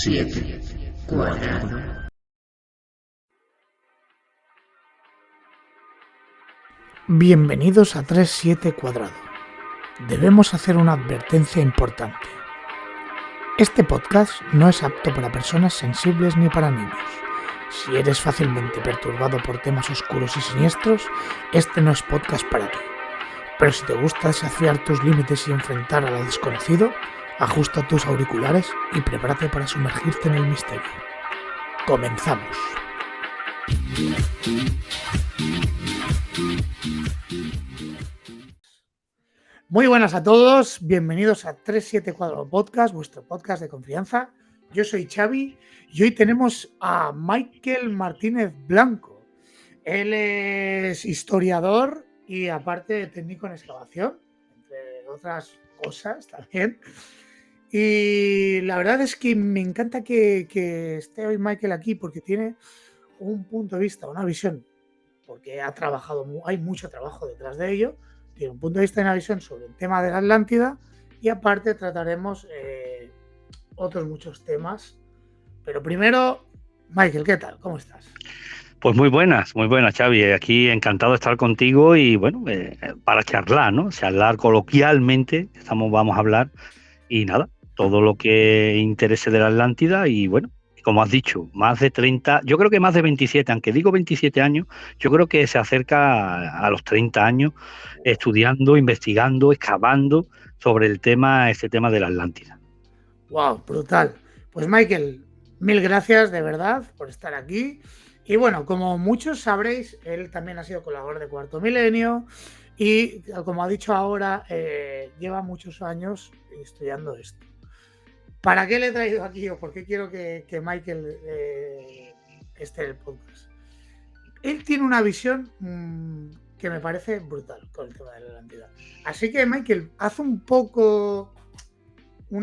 7 cuadrado. Bienvenidos a 37 cuadrado. Debemos hacer una advertencia importante. Este podcast no es apto para personas sensibles ni para niños. Si eres fácilmente perturbado por temas oscuros y siniestros, este no es podcast para ti. Pero si te gusta desafiar tus límites y enfrentar a lo desconocido, ajusta tus auriculares y prepárate para sumergirte en el misterio. Comenzamos. Muy buenas a todos, bienvenidos a 37 Cuadrado Podcast, vuestro podcast de confianza. Yo soy Xavi y hoy tenemos a Michael Martínez Blanco. Él es historiador y aparte técnico en excavación, entre otras cosas también. Y la verdad es que me encanta que esté hoy Michael aquí porque tiene un punto de vista, una visión, porque ha trabajado, hay mucho trabajo detrás de ello. Tiene un punto de vista y una visión sobre el tema de la Atlántida y aparte trataremos otros muchos temas. Pero primero, Michael, ¿qué tal? ¿Cómo estás? Pues muy buenas, Xavi. Aquí encantado de estar contigo y bueno, para charlar, ¿no? Charlar coloquialmente, vamos a hablar y nada, todo lo que interese de la Atlántida y bueno, como has dicho, más de 30, yo creo que más de 27, aunque digo 27 años, yo creo que se acerca a los 30 años estudiando, investigando, excavando sobre este tema de la Atlántida. Wow, brutal. Pues Michael, mil gracias de verdad por estar aquí. Y bueno, como muchos sabréis, él también ha sido colaborador de Cuarto Milenio y como ha dicho ahora, lleva muchos años estudiando esto. ¿Para qué le he traído aquí o por qué quiero que Michael esté en el podcast? Él tiene una visión que me parece brutal con el tema de la Atlántida. Así que, Michael, haz un poco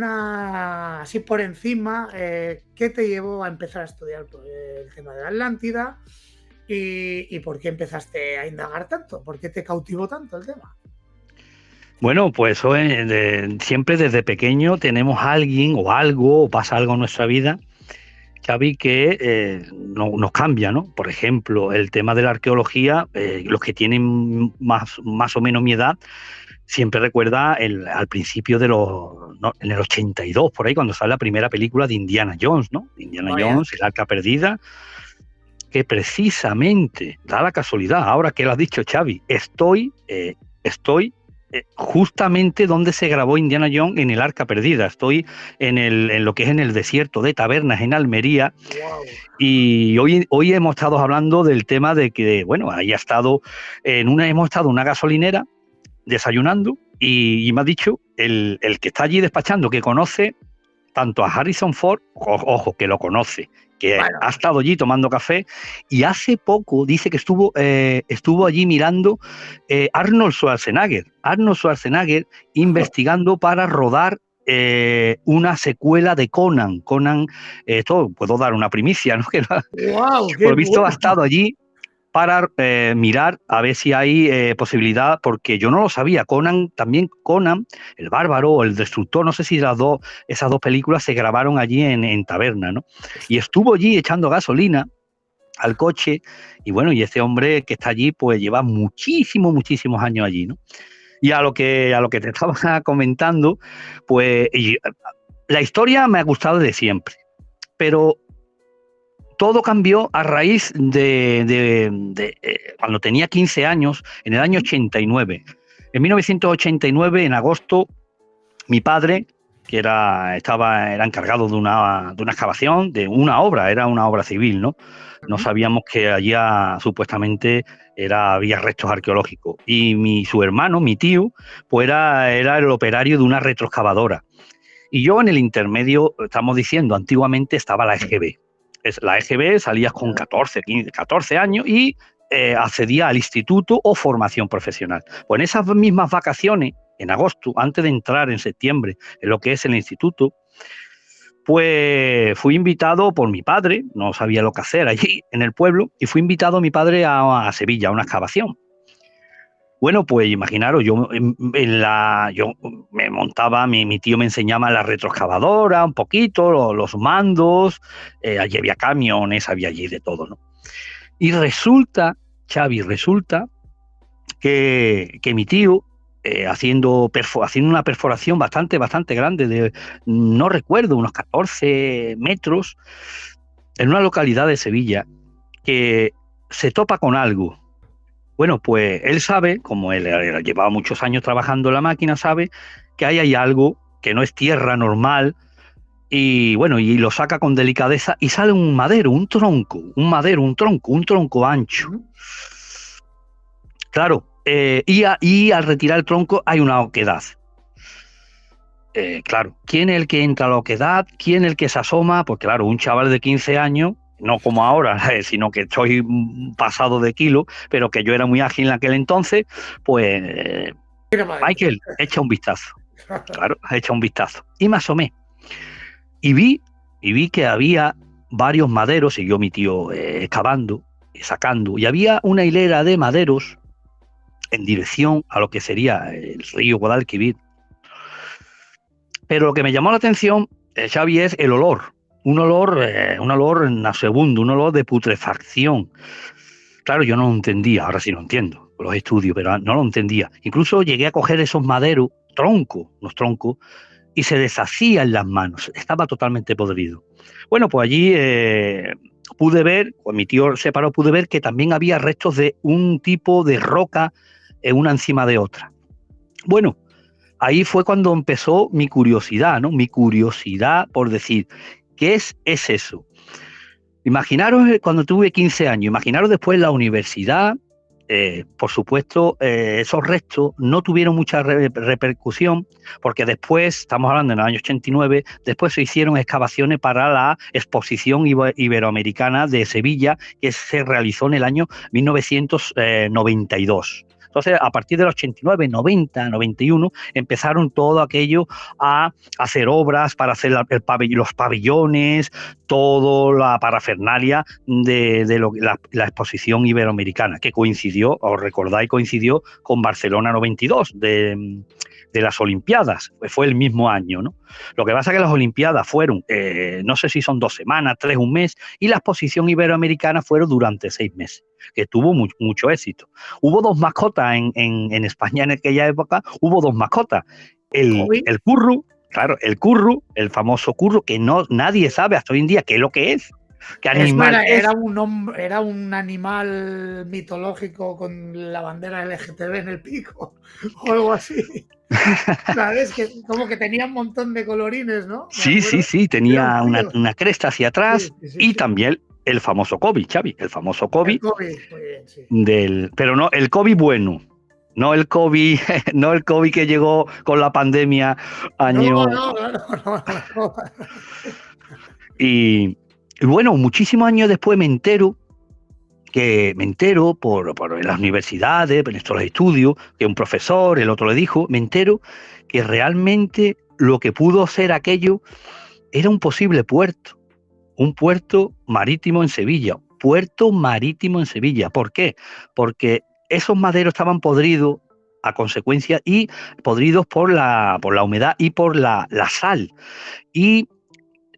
así por encima, ¿qué te llevó a empezar a estudiar el tema de la Atlántida y por qué empezaste a indagar tanto? ¿Por qué te cautivó tanto el tema? Bueno, pues eso siempre desde pequeño tenemos a alguien o algo, o pasa algo en nuestra vida, Xavi, que nos cambia, ¿no? Por ejemplo, el tema de la arqueología, los que tienen más o menos mi edad, siempre recuerda al principio en el 82, por ahí, cuando sale la primera película de Indiana Jones, ¿no? Indiana Jones, el Arca Perdida, que precisamente, da la casualidad, ahora que lo has dicho, Xavi, estoy justamente donde se grabó Indiana Jones, en el Arca Perdida. Estoy en lo que es en el desierto de Tabernas, en Almería. Wow. Y hoy hemos estado hablando del tema de que, bueno, hemos estado en una gasolinera desayunando y me ha dicho el que está allí despachando, que conoce tanto a Harrison Ford, ojo, que lo conoce, que ha estado allí tomando café, y hace poco dice que estuvo allí mirando Arnold Schwarzenegger investigando para rodar una secuela de Conan. Esto puedo dar una primicia, ¿no? Wow, por lo visto ha estado allí para mirar a ver si hay posibilidad, porque yo no lo sabía. Conan, el bárbaro o el destructor, no sé si esas dos películas se grabaron allí en Taberna, ¿no? Y estuvo allí echando gasolina al coche, y bueno, y este hombre que está allí, pues lleva muchísimos años allí, ¿no? Y a lo que te estaba comentando, pues la historia me ha gustado de siempre, pero todo cambió a raíz de cuando tenía 15 años, en el año 89. En 1989, en agosto, mi padre, que era encargado de una excavación, de una obra, era una obra civil, ¿no? No sabíamos que allá supuestamente había restos arqueológicos. Y su hermano, mi tío, pues era el operario de una retroexcavadora. Y yo en el intermedio, estamos diciendo, antiguamente estaba la EGB. La EGB salías con 14 años y accedía al instituto o formación profesional. Pues en esas mismas vacaciones, en agosto, antes de entrar en septiembre en lo que es el instituto, pues fui invitado por mi padre, no sabía lo que hacer allí en el pueblo, y fui invitado a mi padre a Sevilla, a una excavación. Bueno, pues imaginaros, yo me montaba, mi tío me enseñaba la retroexcavadora un poquito, los mandos, allí había camiones, había allí de todo, ¿no? Y resulta, Xavi, que mi tío, haciendo una perforación bastante grande, no recuerdo, unos 14 metros, en una localidad de Sevilla, que se topa con algo. Bueno, pues él sabe, como él llevaba muchos años trabajando en la máquina, sabe que ahí hay algo que no es tierra normal y bueno, y lo saca con delicadeza y sale un madero, un tronco ancho. Claro, y al retirar el tronco hay una oquedad. Claro, ¿quién es el que entra a la oquedad? ¿Quién es el que se asoma? Pues claro, un chaval de 15 años, no como ahora, sino que estoy pasado de kilo, pero que yo era muy ágil en aquel entonces, pues Michael, echa un vistazo. Claro, echa un vistazo. Y me asomé. Y vi que había varios maderos, siguió mi tío excavando, sacando, y había una hilera de maderos en dirección a lo que sería el río Guadalquivir. Pero lo que me llamó la atención, Xavi, es el olor. Un olor nauseabundo, un olor de putrefacción. Claro, yo no lo entendía, ahora sí lo entiendo, los estudios, pero no lo entendía. Incluso llegué a coger esos maderos, unos troncos, y se deshacía en las manos, estaba totalmente podrido. Bueno, pues allí pude ver, pues mi tío se paró, pude ver que también había restos de un tipo de roca una encima de otra. Bueno, ahí fue cuando empezó mi curiosidad, ¿no? Mi curiosidad por decir, ¿qué es eso? Imaginaros cuando tuve 15 años, imaginaros después en la universidad, por supuesto, esos restos no tuvieron mucha repercusión, porque después, estamos hablando en el año 89, después se hicieron excavaciones para la exposición iberoamericana de Sevilla, que se realizó en el año 1992. Entonces, a partir del 89, 90, 91, empezaron todo aquello a hacer obras para hacer los pabellones, toda la parafernalia de la exposición iberoamericana, que coincidió, os recordáis, coincidió con Barcelona 92, de las Olimpiadas, fue el mismo año, ¿no? Lo que pasa es que las Olimpiadas fueron, no sé si son 2 semanas, 3, un mes, y la exposición iberoamericana fueron durante 6 meses, que tuvo mucho éxito. Hubo 2 mascotas en España en aquella época, hubo 2 mascotas, el curru, claro, el curru, el famoso curru, que nadie sabe hasta hoy en día qué es lo que es. ¿Qué animal es? Era un animal mitológico con la bandera LGTB en el pico o algo así. ¿Sabes? Que como que tenía un montón de colorines, ¿no? Sí, tenía una cresta hacia atrás y también el famoso Kobe, Xavi, el famoso Kobe. El Kobe, muy bien, sí. Pero no, el Kobe bueno. No el COVID que llegó con la pandemia año. No. Y bueno, muchísimos años después me entero por las universidades, en estos estudios, que un profesor, el otro le dijo, me entero que realmente lo que pudo ser aquello era un posible puerto, un puerto marítimo en Sevilla. ¿Por qué? Porque esos maderos estaban podridos a consecuencia y podridos por la humedad y por la sal. Y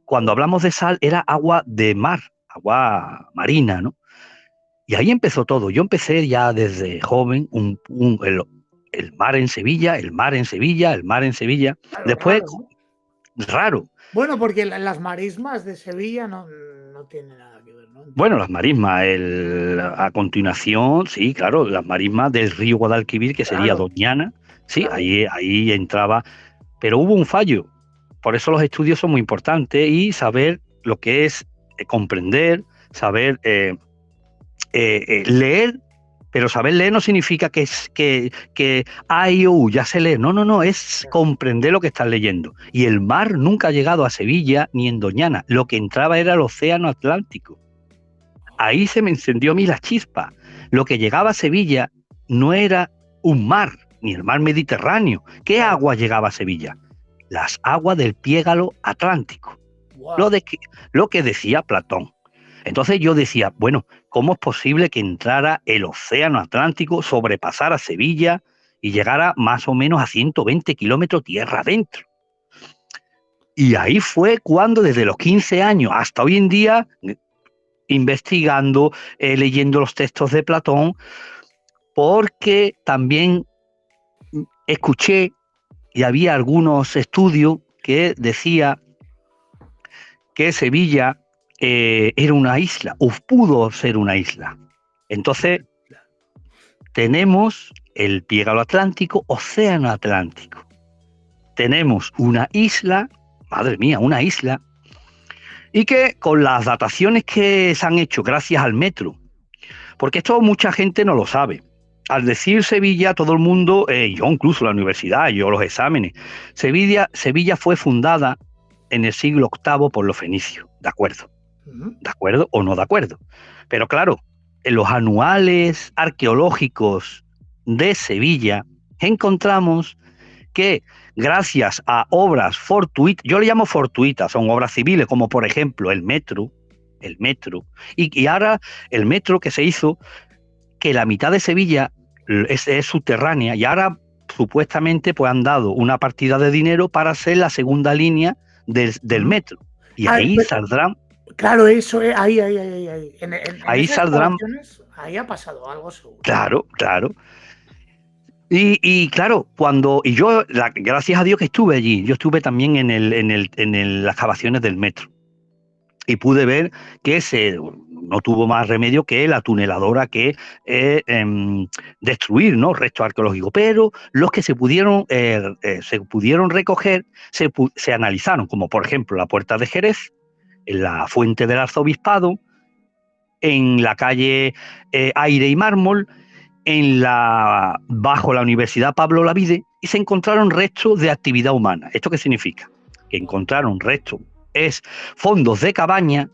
cuando hablamos de sal era agua de mar, agua marina, ¿no? Y ahí empezó todo. Yo empecé ya desde joven el mar en Sevilla. Después, raro. Bueno, porque las marismas de Sevilla no tienen nada que ver, ¿no? Bueno, las marismas, a continuación, sí, claro, las marismas del río Guadalquivir, que sería Doñana, sí, claro. Ahí entraba, pero hubo un fallo. Por eso los estudios son muy importantes y saber lo que es comprender, saber leer, pero saber leer no significa que A, I, O, U, ya sé leer. No, es comprender lo que estás leyendo. Y el mar nunca ha llegado a Sevilla ni en Doñana. Lo que entraba era el océano Atlántico. Ahí se me encendió a mí la chispa. Lo que llegaba a Sevilla no era un mar, ni el mar Mediterráneo. ¿Qué agua llegaba a Sevilla? Las aguas del Piégalo Atlántico. Wow. Lo que decía Platón. Entonces yo decía, bueno, ¿cómo es posible que entrara el océano Atlántico, sobrepasara Sevilla y llegara más o menos a 120 kilómetros tierra adentro? Y ahí fue cuando desde los 15 años hasta hoy en día, investigando, leyendo los textos de Platón, porque también escuché y había algunos estudios que decía que Sevilla era una isla, o pudo ser una isla. Entonces, tenemos el pie al Atlántico, océano Atlántico. Tenemos una isla, madre mía, una isla, y que con las dataciones que se han hecho gracias al metro, porque esto mucha gente no lo sabe. Al decir Sevilla, todo el mundo, yo incluso la universidad, yo los exámenes, Sevilla fue fundada en el siglo VIII por los fenicios, ¿de acuerdo? ¿De acuerdo o no de acuerdo? Pero claro, en los anuales arqueológicos de Sevilla encontramos que gracias a obras fortuitas, yo le llamo fortuitas, son obras civiles, como por ejemplo el metro, y ahora el metro que se hizo, que la mitad de Sevilla es subterránea, y ahora supuestamente pues han dado una partida de dinero para hacer la segunda línea del metro, y ahí saldrán. Claro, eso, ahí. En Ahí esas saldrán. Ahí ha pasado algo seguro. Claro. Y claro, gracias a Dios que estuve allí, yo estuve también en las excavaciones del metro y pude ver que no tuvo más remedio que la tuneladora que destruir, ¿no?, restos arqueológicos, pero los que se pudieron recoger se analizaron, como por ejemplo la Puerta de Jerez, en la Fuente del Arzobispado, en la calle Aire y Mármol, bajo la Universidad Pablo Olavide, y se encontraron restos de actividad humana. ¿Esto qué significa? Que encontraron restos, fondos de cabaña,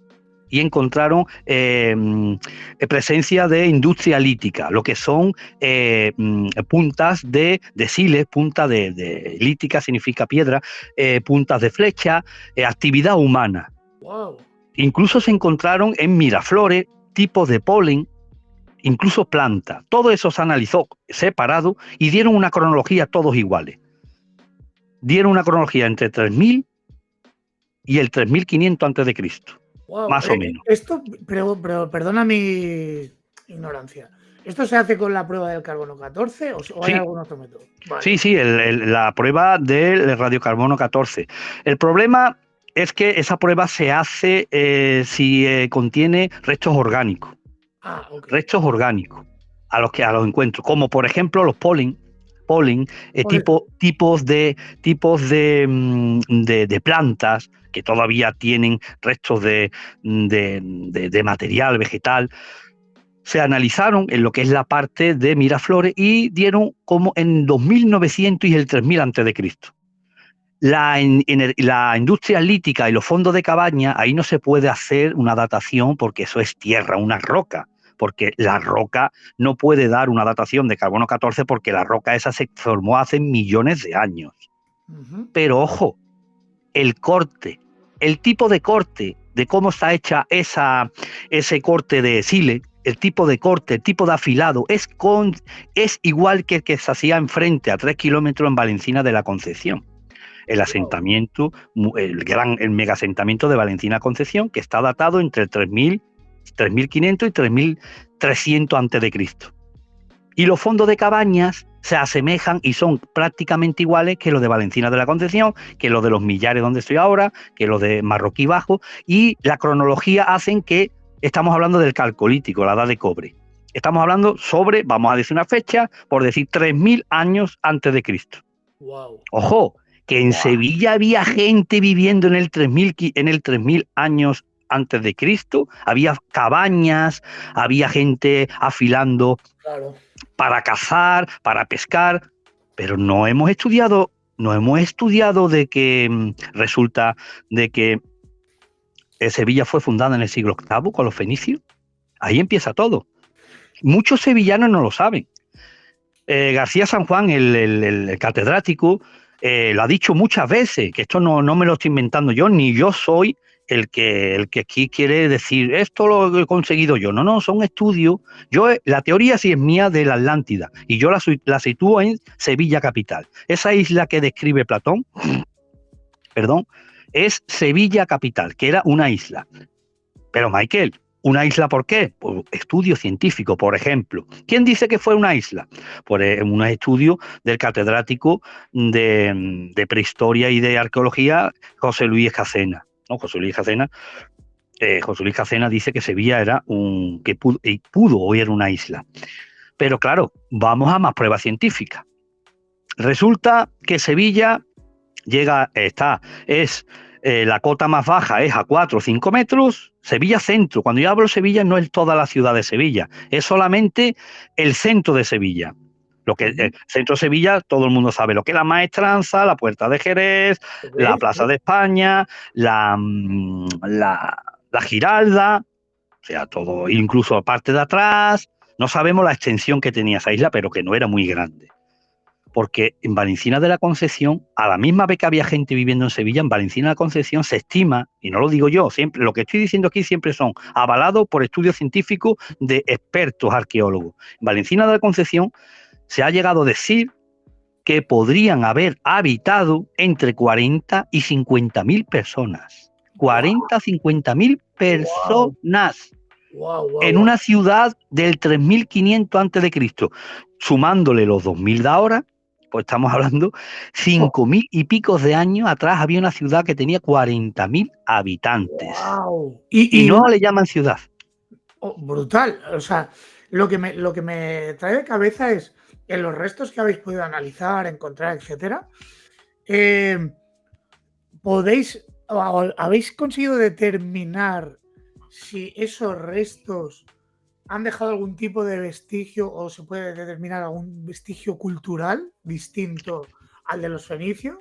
y encontraron presencia de industria lítica, lo que son puntas de siles, punta de lítica significa piedra, puntas de flecha, actividad humana. Wow. Incluso se encontraron en Miraflores tipos de polen, incluso plantas. Todo eso se analizó separado y dieron una cronología todos iguales. Dieron una cronología entre 3000 y el 3500 antes de Cristo, wow. más o menos. Esto, pero perdona mi ignorancia. ¿Esto se hace con la prueba del carbono 14 o hay algún otro método? Vale. Sí, la prueba del radiocarbono 14. El problema es que esa prueba se hace si contiene restos orgánicos. Okay. Restos orgánicos a los encuentro, como por ejemplo los polen, tipos de plantas que todavía tienen restos de material vegetal. Se analizaron en lo que es la parte de Miraflores y dieron como en 2900 y el 3000 antes de Cristo. La industria lítica y los fondos de cabaña, ahí no se puede hacer una datación porque eso es tierra, una roca, porque la roca no puede dar una datación de carbono 14 porque la roca esa se formó hace millones de años. Pero ojo, el tipo de corte, de cómo está hecha ese corte de sile, el tipo de corte, el tipo de afilado, es igual que el que se hacía enfrente a 3 kilómetros en Valencina de la Concepción. El asentamiento, el mega asentamiento de Valencina Concepción, que está datado entre el 3500 y 3300 antes de Cristo. Y los fondos de cabañas se asemejan y son prácticamente iguales que los de Valencina de la Concepción, que los de los Millares donde estoy ahora, que los de Marroquí Bajo, y la cronología hacen que estamos hablando del Calcolítico, la edad de cobre. Estamos hablando sobre, vamos a decir una fecha, por decir 3000 años antes de Cristo. Wow. Ojo, que en Sevilla había gente viviendo en el 3000 años antes de Cristo, había cabañas, había gente afilando para cazar, para pescar, pero no hemos estudiado de que resulta de que Sevilla fue fundada en el siglo VIII con los fenicios. Ahí empieza todo. Muchos sevillanos no lo saben. García San Juan, el catedrático, lo ha dicho muchas veces, que esto no me lo estoy inventando yo, ni yo soy el que aquí quiere decir, esto lo he conseguido yo. No, no, son estudios. La teoría sí es mía de la Atlántida, y yo la sitúo en Sevilla capital. Esa isla que describe Platón, perdón, es Sevilla capital, que era una isla. Pero Michael, ¿una isla por qué? Por estudio científico, por ejemplo. ¿Quién dice que fue una isla? Por un estudio del catedrático de prehistoria y de arqueología, José Luis Escacena. ¿No? José Luis Escacena dice que Sevilla era que pudo o era una isla. Pero claro, vamos a más pruebas científicas. Resulta que Sevilla la cota más baja es a 4 o 5 metros. Sevilla centro. Cuando yo hablo de Sevilla no es toda la ciudad de Sevilla, es solamente el centro de Sevilla. Lo que el centro de Sevilla, todo el mundo sabe lo que es la Maestranza, la Puerta de Jerez, la Plaza de España, la Giralda, o sea, todo, incluso la parte de atrás. No sabemos la extensión que tenía esa isla, pero que no era muy grande. Porque en Valencina de la Concepción, a la misma vez que había gente viviendo en Sevilla, en Valencina de la Concepción se estima, y no lo digo yo, siempre lo que estoy diciendo aquí siempre son avalados por estudios científicos de expertos arqueólogos. En Valencina de la Concepción se ha llegado a decir que podrían haber habitado entre 40 y 50.000 personas. 40 a 50.000 personas. En una ciudad del 3.500 a.C., sumándole los 2.000 de ahora, pues estamos hablando 5.000 y pico de años atrás había una ciudad que tenía 40.000 habitantes. Wow. Y no le llaman ciudad. Brutal. O sea, lo que me trae de cabeza es, en los restos que habéis podido analizar, encontrar, etcétera, ¿habéis conseguido determinar si esos restos han dejado algún tipo de vestigio o se puede determinar algún vestigio cultural distinto al de los fenicios?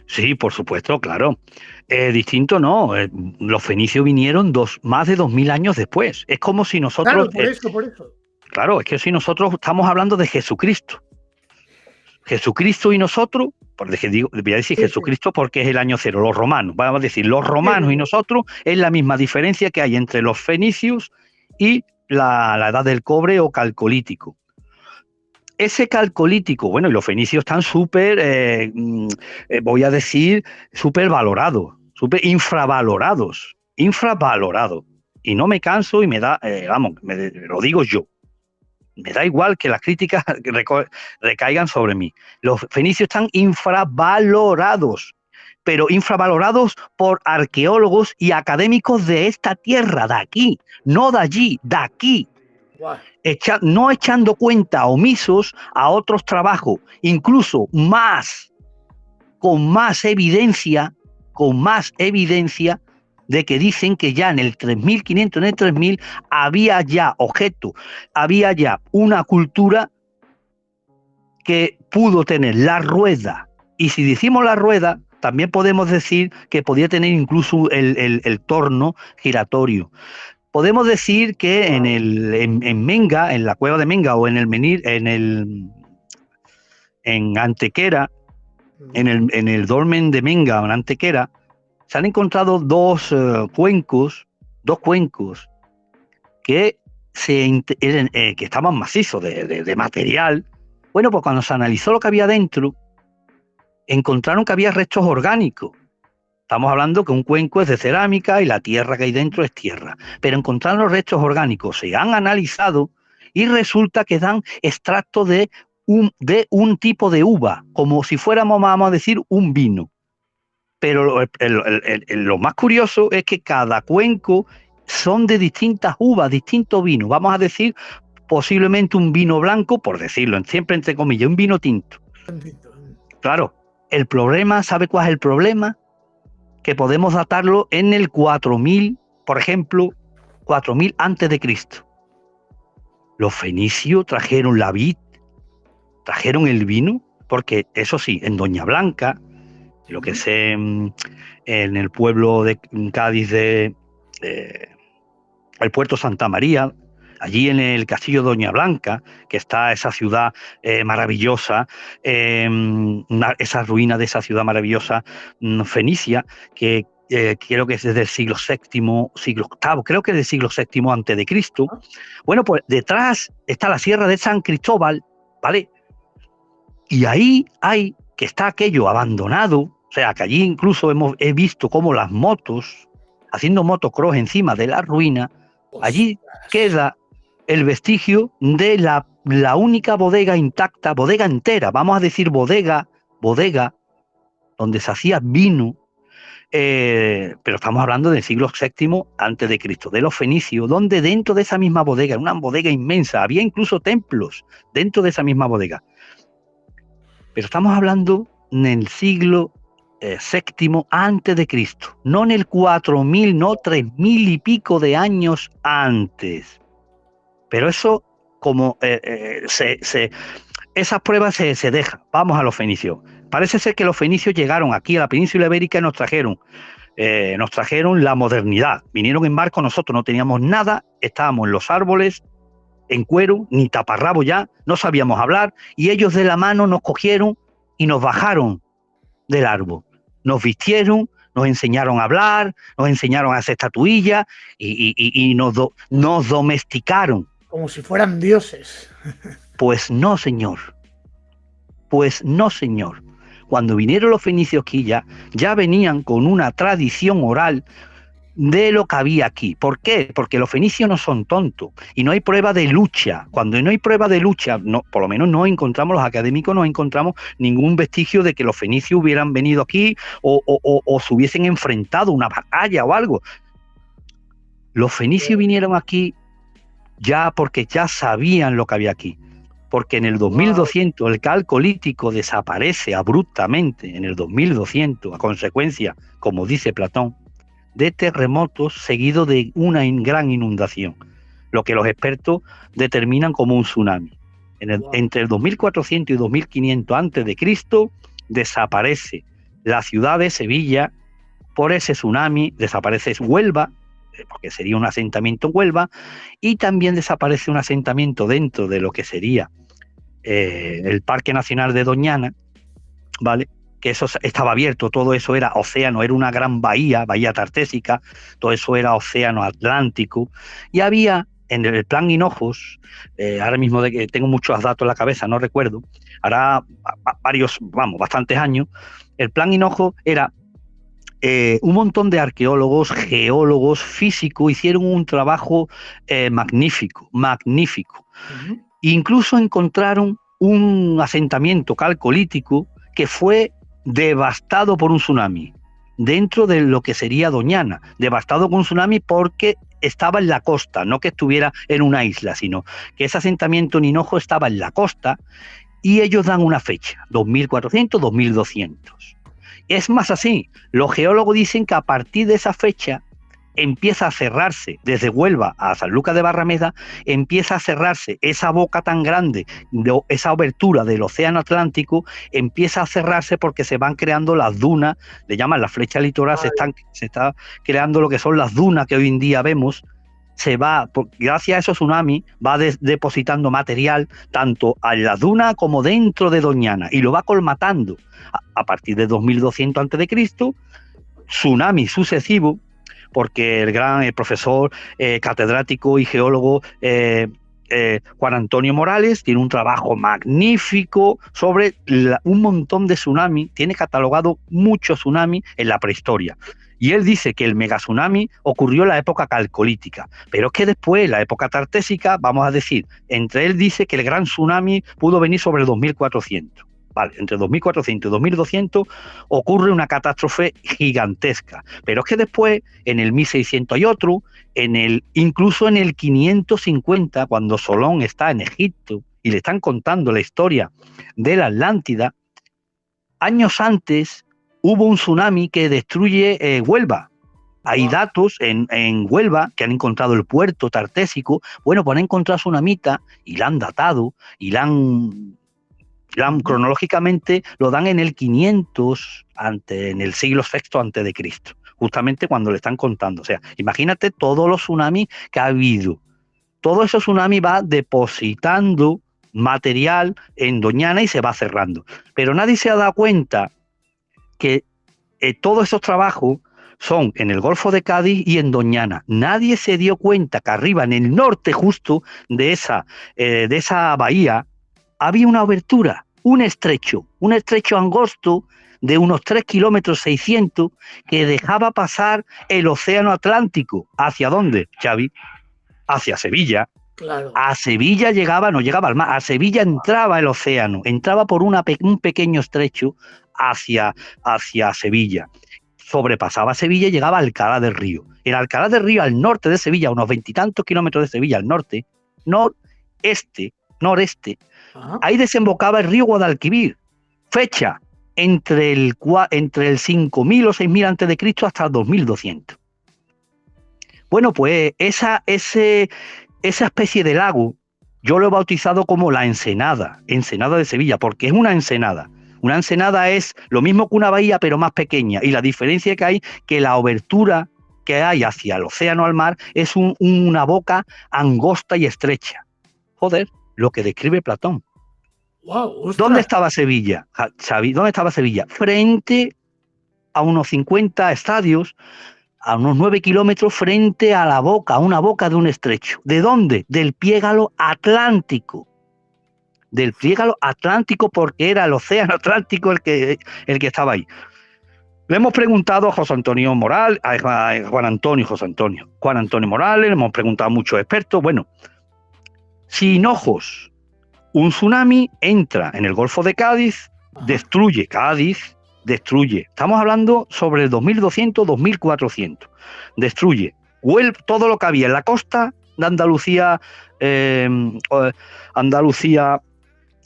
Sí, por supuesto, claro. Distinto no. Los fenicios vinieron más de 2.000 años después. Es como si nosotros... Claro, por eso. Claro, es que si nosotros estamos hablando de Jesucristo. Jesucristo y nosotros, voy a decir Jesucristo porque es el año cero, los romanos. Vamos a decir, los romanos y nosotros es la misma diferencia que hay entre los fenicios y la edad del cobre o calcolítico. Ese calcolítico, bueno, y los fenicios están súper, voy a decir, súper valorados, súper infravalorados. Y no me canso y me da, lo digo yo, me da igual que las críticas recaigan sobre mí. Los fenicios están infravalorados, pero infravalorados por arqueólogos y académicos de esta tierra, de aquí, no de allí, de aquí. Wow. No echando cuenta, omisos a otros trabajos, incluso con más evidencia de que dicen que ya en el 3.500, en el 3.000, había ya objetos, había ya una cultura que pudo tener la rueda. Y si decimos la rueda, también podemos decir que podía tener incluso el torno giratorio. Podemos decir que en Menga, en la cueva de Menga o en el Menir, en Antequera, en el dolmen de Menga o en Antequera, se han encontrado dos cuencos que estaban macizos de material. Bueno, pues cuando se analizó lo que había dentro, encontraron que había restos orgánicos. Estamos hablando que un cuenco es de cerámica y la tierra que hay dentro es tierra. Pero encontraron los restos orgánicos, se han analizado y resulta que dan extracto de un tipo de uva, como si fuéramos, vamos a decir, un vino. Pero lo más curioso es que cada cuenco son de distintas uvas, distintos vinos. Vamos a decir, posiblemente un vino blanco, por decirlo, siempre entre comillas, un vino tinto. Claro, el problema, ¿sabe cuál es el problema? Que podemos datarlo en el 4.000, por ejemplo, 4.000 antes de Cristo. Los fenicios trajeron la vid, trajeron el vino, porque eso sí, en Doña Blanca, lo que sé en el pueblo de Cádiz el puerto Santa María, allí en el castillo Doña Blanca, que está esa ciudad maravillosa, esa ruina de esa ciudad maravillosa fenicia, que creo que es desde el siglo VII, siglo VIII, creo que es del siglo VII antes de Cristo. Bueno, pues detrás está la Sierra de San Cristóbal, ¿vale? Y ahí hay que está aquello abandonado, o sea, que allí incluso he visto cómo las motos, haciendo motocross encima de la ruina, allí queda el vestigio de la única bodega intacta, bodega entera, vamos a decir bodega, donde se hacía vino, pero estamos hablando del siglo VII antes de Cristo, de los fenicios, donde dentro de esa misma bodega, una bodega inmensa, había incluso templos dentro de esa misma bodega. Pero estamos hablando en el siglo VII antes de Cristo, no en el 4000, no 3000 y pico de años antes. Pero eso, como esas pruebas se dejan. Vamos a los fenicios. Parece ser que los fenicios llegaron aquí a la península ibérica y nos trajeron la modernidad. Vinieron en barco, nosotros no teníamos nada, estábamos en los árboles, en cuero, ni taparrabo ya, no sabíamos hablar, y ellos de la mano nos cogieron y nos bajaron del árbol. Nos vistieron, nos enseñaron a hablar, nos enseñaron a hacer estatuillas y nos domesticaron. Como si fueran dioses. Pues no, señor. Pues no, señor. Cuando vinieron los fenicios aquí ya venían con una tradición oral de lo que había aquí. ¿Por qué? Porque los fenicios no son tontos y no hay prueba de lucha. Cuando no hay prueba de lucha, no, por lo menos no encontramos, los académicos no encontramos ningún vestigio de que los fenicios hubieran venido aquí o se hubiesen enfrentado una batalla o algo. Los fenicios vinieron aquí ya porque ya sabían lo que había aquí. Porque en el 2200 el calcolítico desaparece abruptamente, en el 2200, a consecuencia, como dice Platón, de terremotos seguidos de una gran inundación, lo que los expertos determinan como un tsunami. Entre el 2400 y 2500 antes de Cristo desaparece la ciudad de Sevilla por ese tsunami, desaparece Huelva, porque sería un asentamiento en Huelva, y también desaparece un asentamiento dentro de lo que sería el Parque Nacional de Doñana, ¿vale? Que eso estaba abierto, todo eso era océano, era una gran bahía tartésica, todo eso era océano Atlántico, y había en el Plan Hinojos, ahora mismo tengo muchos datos en la cabeza, no recuerdo, hará bastantes años, el Plan Hinojos era un montón de arqueólogos, geólogos, físicos, hicieron un trabajo magnífico. Uh-huh. Incluso encontraron un asentamiento calcolítico que fue devastado por un tsunami, dentro de lo que sería Doñana, devastado con un tsunami porque estaba en la costa, no que estuviera en una isla, sino que ese asentamiento en Hinojo estaba en la costa, y ellos dan una fecha, 2400, 2200. Es más así, los geólogos dicen que a partir de esa fecha empieza a cerrarse, desde Huelva a Sanlúcar de Barrameda, empieza a cerrarse esa boca tan grande, esa abertura del océano Atlántico, empieza a cerrarse porque se van creando las dunas, le llaman la flecha litoral, se está creando lo que son las dunas que hoy en día vemos, gracias a esos tsunamis, va depositando material tanto en la duna como dentro de Doñana, y lo va colmatando. A partir de 2200 a.C., tsunami sucesivo, porque el gran profesor, catedrático y geólogo Juan Antonio Morales tiene un trabajo magnífico sobre un montón de tsunamis, tiene catalogado muchos tsunamis en la prehistoria. Y él dice que el megatsunami ocurrió en la época calcolítica, pero es que después, en la época tartésica, vamos a decir, él dice que el gran tsunami pudo venir sobre el 2400. Vale, entre 2400 y 2200 ocurre una catástrofe gigantesca, pero es que después, en el 1600 hay otro, incluso en el 550, cuando Solón está en Egipto y le están contando la historia de la Atlántida, años antes hubo un tsunami que destruye Huelva. Hay datos en Huelva que han encontrado el puerto tartésico. Bueno, pues han encontrado tsunamita y la han datado y cronológicamente lo dan en el 500, en el siglo VI antes de Cristo, justamente cuando le están contando. O sea, imagínate todos los tsunamis que ha habido. Todo ese tsunami va depositando material en Doñana y se va cerrando. Pero nadie se ha dado cuenta que todos esos trabajos son en el Golfo de Cádiz y en Doñana. Nadie se dio cuenta que arriba, en el norte justo de esa bahía, había una abertura, un estrecho angosto de unos 3 kilómetros 600 que dejaba pasar el océano Atlántico. ¿Hacia dónde, Xavi? Hacia Sevilla. Claro. A Sevilla no llegaba al mar, a Sevilla entraba el océano, entraba por un pequeño estrecho hacia Sevilla. Sobrepasaba Sevilla y llegaba a Alcalá del Río. En Alcalá del Río, al norte de Sevilla, a unos 20 y tantos kilómetros de Sevilla, al norte, noreste, ahí desembocaba el río Guadalquivir. Fecha entre el 5.000 o 6.000 antes de Cristo hasta el 2.200. Bueno, pues esa especie de lago, yo lo he bautizado como la ensenada de Sevilla, porque es una ensenada. Una ensenada es lo mismo que una bahía, pero más pequeña. Y la diferencia que hay, que la abertura que hay hacia el océano, al mar, es una boca angosta y estrecha. Joder, lo que describe Platón. Wow, ¿Dónde estaba Sevilla, Xavi? ¿Dónde estaba Sevilla? Frente a unos 50 estadios, a unos 9 kilómetros, frente a una boca de un estrecho. ¿De dónde? Del Piégalo Atlántico. Del Piégalo Atlántico, porque era el océano Atlántico el que estaba ahí. Le hemos preguntado a José Antonio Morales, a Juan Antonio Morales, le hemos preguntado a muchos expertos. Bueno, si Hinojos, un tsunami entra en el Golfo de Cádiz, destruye Cádiz, estamos hablando sobre el 2200, 2400, destruye todo lo que había en la costa de Andalucía,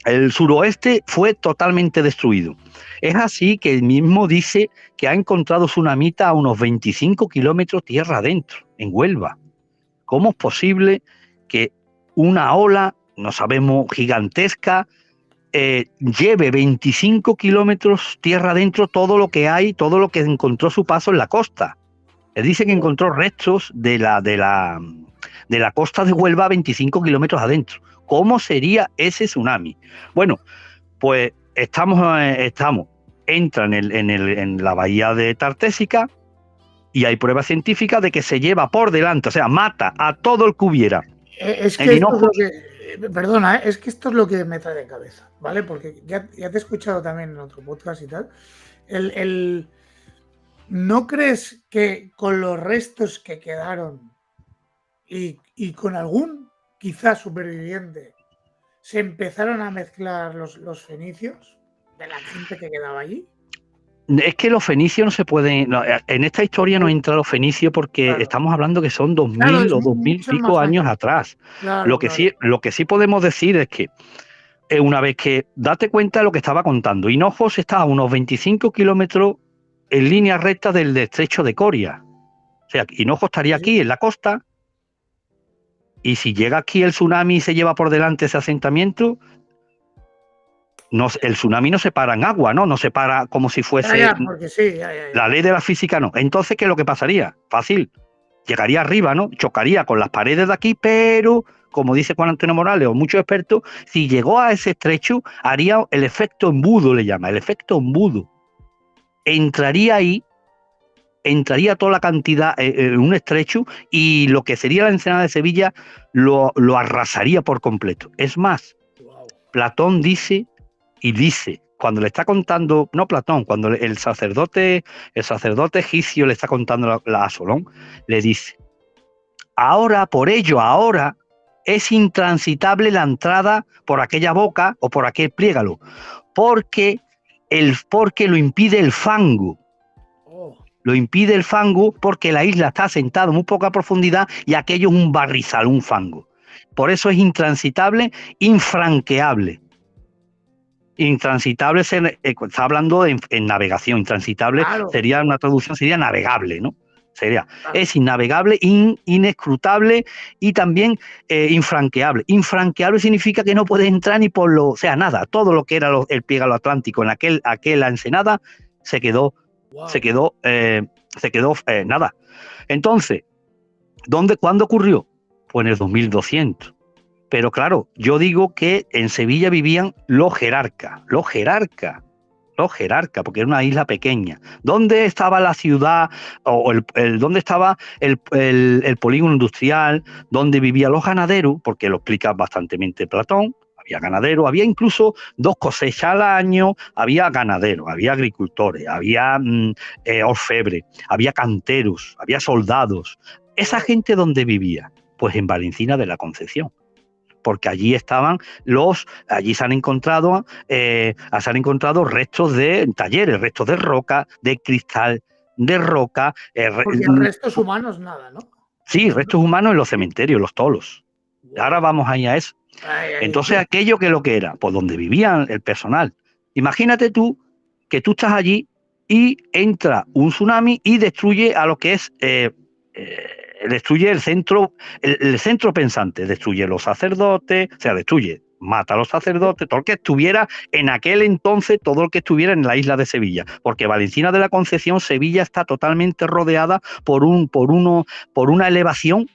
el suroeste fue totalmente destruido. Es así que él mismo dice que ha encontrado tsunamita a unos 25 kilómetros tierra adentro, en Huelva. ¿Cómo es posible que una ola, no sabemos, gigantesca, lleve 25 kilómetros tierra adentro todo lo que encontró su paso en la costa? Él dice que encontró restos de la costa de Huelva a 25 kilómetros adentro. ¿Cómo sería ese tsunami? Bueno, pues entra en la bahía de Tartésica y hay pruebas científicas de que se lleva por delante, o sea, mata a todo el que hubiera. Es que perdona, es que esto es lo que me trae de cabeza, ¿vale? Porque ya te he escuchado también en otro podcast y tal. ¿No crees que con los restos que quedaron y con algún quizás superviviente se empezaron a mezclar los fenicios de la gente que quedaba allí? Es que los fenicios no se pueden... en esta historia no entra los fenicios porque estamos hablando que son 2000 o 2000 pico años atrás. Lo que sí podemos decir es que una vez que... Date cuenta de lo que estaba contando. Hinojos está a unos 25 kilómetros en línea recta del estrecho de Coria. O sea, Hinojos estaría aquí en la costa y si llega aquí el tsunami y se lleva por delante ese asentamiento... el tsunami no se para en agua, no se para como si fuese la ley de la física, no. Entonces, ¿qué es lo que pasaría? Fácil, llegaría arriba, ¿no? Chocaría con las paredes de aquí, pero, como dice Juan Antonio Morales o muchos expertos, si llegó a ese estrecho, haría el efecto embudo, le llama, el efecto embudo. Entraría toda la cantidad en un estrecho y lo que sería la ensenada de Sevilla lo arrasaría por completo. Es más, Platón dice, cuando le está contando, no Platón, cuando el sacerdote egipcio le está contando a Solón, le dice, ahora es intransitable la entrada por aquella boca o por aquel pliégalo, porque lo impide el fango. Lo impide el fango porque la isla está asentada a muy poca profundidad y aquello es un barrizal, un fango. Por eso es intransitable, infranqueable. Intransitable está hablando en navegación. Intransitable sería una traducción, sería navegable, ¿no? Es innavegable, inescrutable y también infranqueable. Infranqueable significa que no puede entrar ni por nada. Todo lo que era el Piégalo Atlántico en aquella ensenada se quedó nada. Entonces, ¿cuándo ocurrió? Pues en el 2200. Pero claro, yo digo que en Sevilla vivían los jerarcas. los jerarcas, porque era una isla pequeña. ¿Dónde estaba la ciudad o dónde estaba el polígono industrial, donde vivían los ganaderos? Porque lo explica bastante Platón. Había ganaderos, había incluso 2 cosechas al año, había ganaderos, había agricultores, había orfebres, había canteros, había soldados. ¿Esa gente dónde vivía? Pues en Valencina de la Concepción. Porque allí allí se han encontrado restos de talleres, restos de roca, de cristal, de roca. Porque restos humanos nada, ¿no? Sí, restos humanos en los cementerios, los tolos. Wow. Ahora vamos ahí a eso. Entonces, aquello que lo que era, pues donde vivían el personal. Imagínate tú que tú estás allí y entra un tsunami y destruye a lo que es destruye el centro pensante, destruye los sacerdotes, o sea, mata a los sacerdotes, todo el que estuviera en aquel entonces, todo el que estuviera en la isla de Sevilla, porque Valencina de la Concepción, Sevilla está totalmente rodeada por una elevación.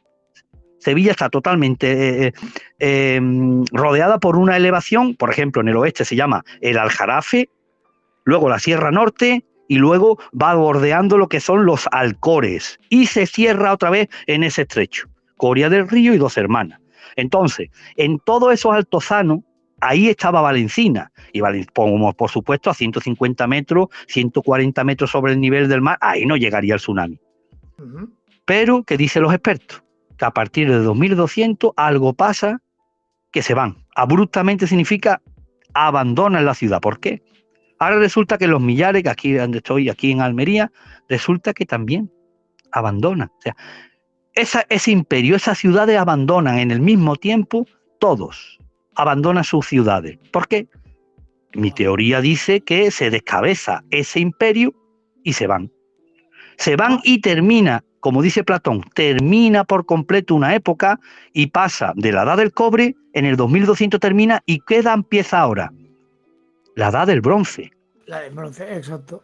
Sevilla está totalmente rodeada por una elevación, por ejemplo, en el oeste se llama el Aljarafe, luego la Sierra Norte, y luego va bordeando lo que son los Alcores y se cierra otra vez en ese estrecho. Coria del Río y Dos Hermanas. Entonces, en todos esos altozanos, ahí estaba Valencina. Y por supuesto, a 150 metros, 140 metros sobre el nivel del mar, ahí no llegaría el tsunami. Pero, ¿qué dicen los expertos? Que a partir de 2200 algo pasa que se van. Abruptamente significa abandonan la ciudad. ¿Por qué? Ahora resulta que los Millares, que aquí donde estoy, aquí en Almería, resulta que también abandonan. O sea, ese imperio, esas ciudades abandonan en el mismo tiempo, todos abandonan sus ciudades. ¿Por qué? Mi teoría dice que se descabeza ese imperio y se van. Se van y termina, como dice Platón, termina por completo una época y pasa de la edad del cobre, en el 2200 termina, ¿y qué edad empieza ahora? La edad del bronce. La del bronce, exacto.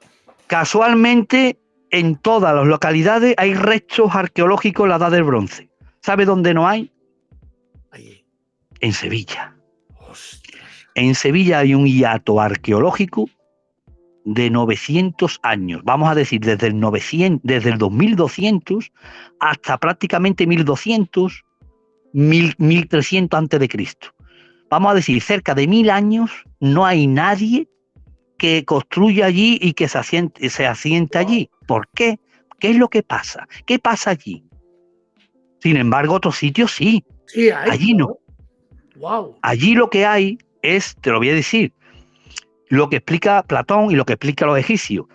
Casualmente, en todas las localidades hay restos arqueológicos de la edad del bronce. ¿Sabe dónde no hay? Allí. En Sevilla. Ostras. En Sevilla hay un hiato arqueológico de 900 años. Vamos a decir, desde el 2200 hasta prácticamente 1200, 1300 antes de Cristo. Vamos a decir, cerca de 1000 años no hay nadie que construya allí y que se asiente allí. ¿Por qué? ¿Qué es lo que pasa? ¿Qué pasa allí? Sin embargo, otros sitios sí. Sí, hay, allí no. Wow. Allí lo que hay es, te lo voy a decir, lo que explica Platón y lo que explica los egipcios.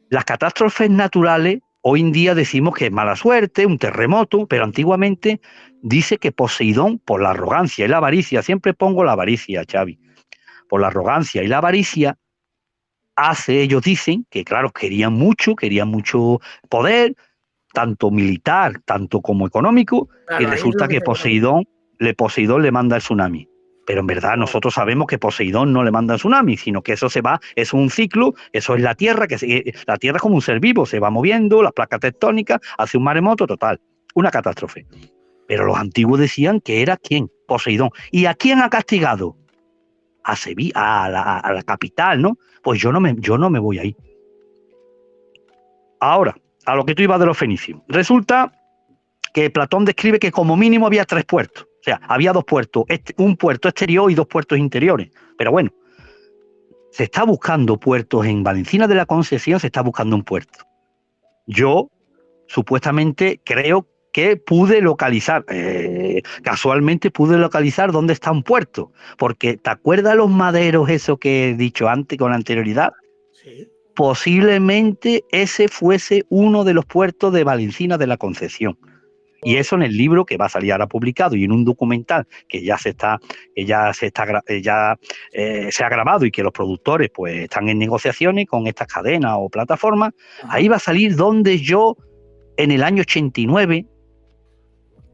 Las catástrofes naturales, hoy en día decimos que es mala suerte, un terremoto, pero antiguamente dice que Poseidón, por la arrogancia y la avaricia, siempre pongo la avaricia, Xavi, por la arrogancia y la avaricia, ellos dicen que, claro, querían mucho poder, tanto militar, tanto como económico, claro, y resulta que Poseidón le manda el tsunami. Pero en verdad nosotros sabemos que Poseidón no le manda el tsunami, sino que eso se va, es un ciclo, eso es la Tierra, la Tierra es como un ser vivo, se va moviendo, las placas tectónicas, hace un maremoto, total, una catástrofe. Pero los antiguos decían que era ¿quién? Poseidón. ¿Y a quién ha castigado? A Sevilla, a la capital, ¿no? Pues yo no me voy ahí. Ahora, a lo que tú ibas de los fenicios. Resulta que Platón describe que como mínimo había 3 puertos. O sea, había 2 puertos, un puerto exterior y 2 puertos interiores. Pero bueno, se está buscando puertos en Valencina de la Concepción, se está buscando un puerto. Yo, supuestamente, creo que pude localizar, casualmente pude localizar dónde está un puerto. Porque, ¿te acuerdas los maderos, eso que he dicho antes con anterioridad? Sí. Posiblemente ese fuese uno de los puertos de Valencina de la Concepción. Y eso en el libro que va a salir ahora publicado y en un documental que se ha grabado y que los productores pues están en negociaciones con estas cadenas o plataformas. Ajá. Ahí va a salir donde yo en el año 89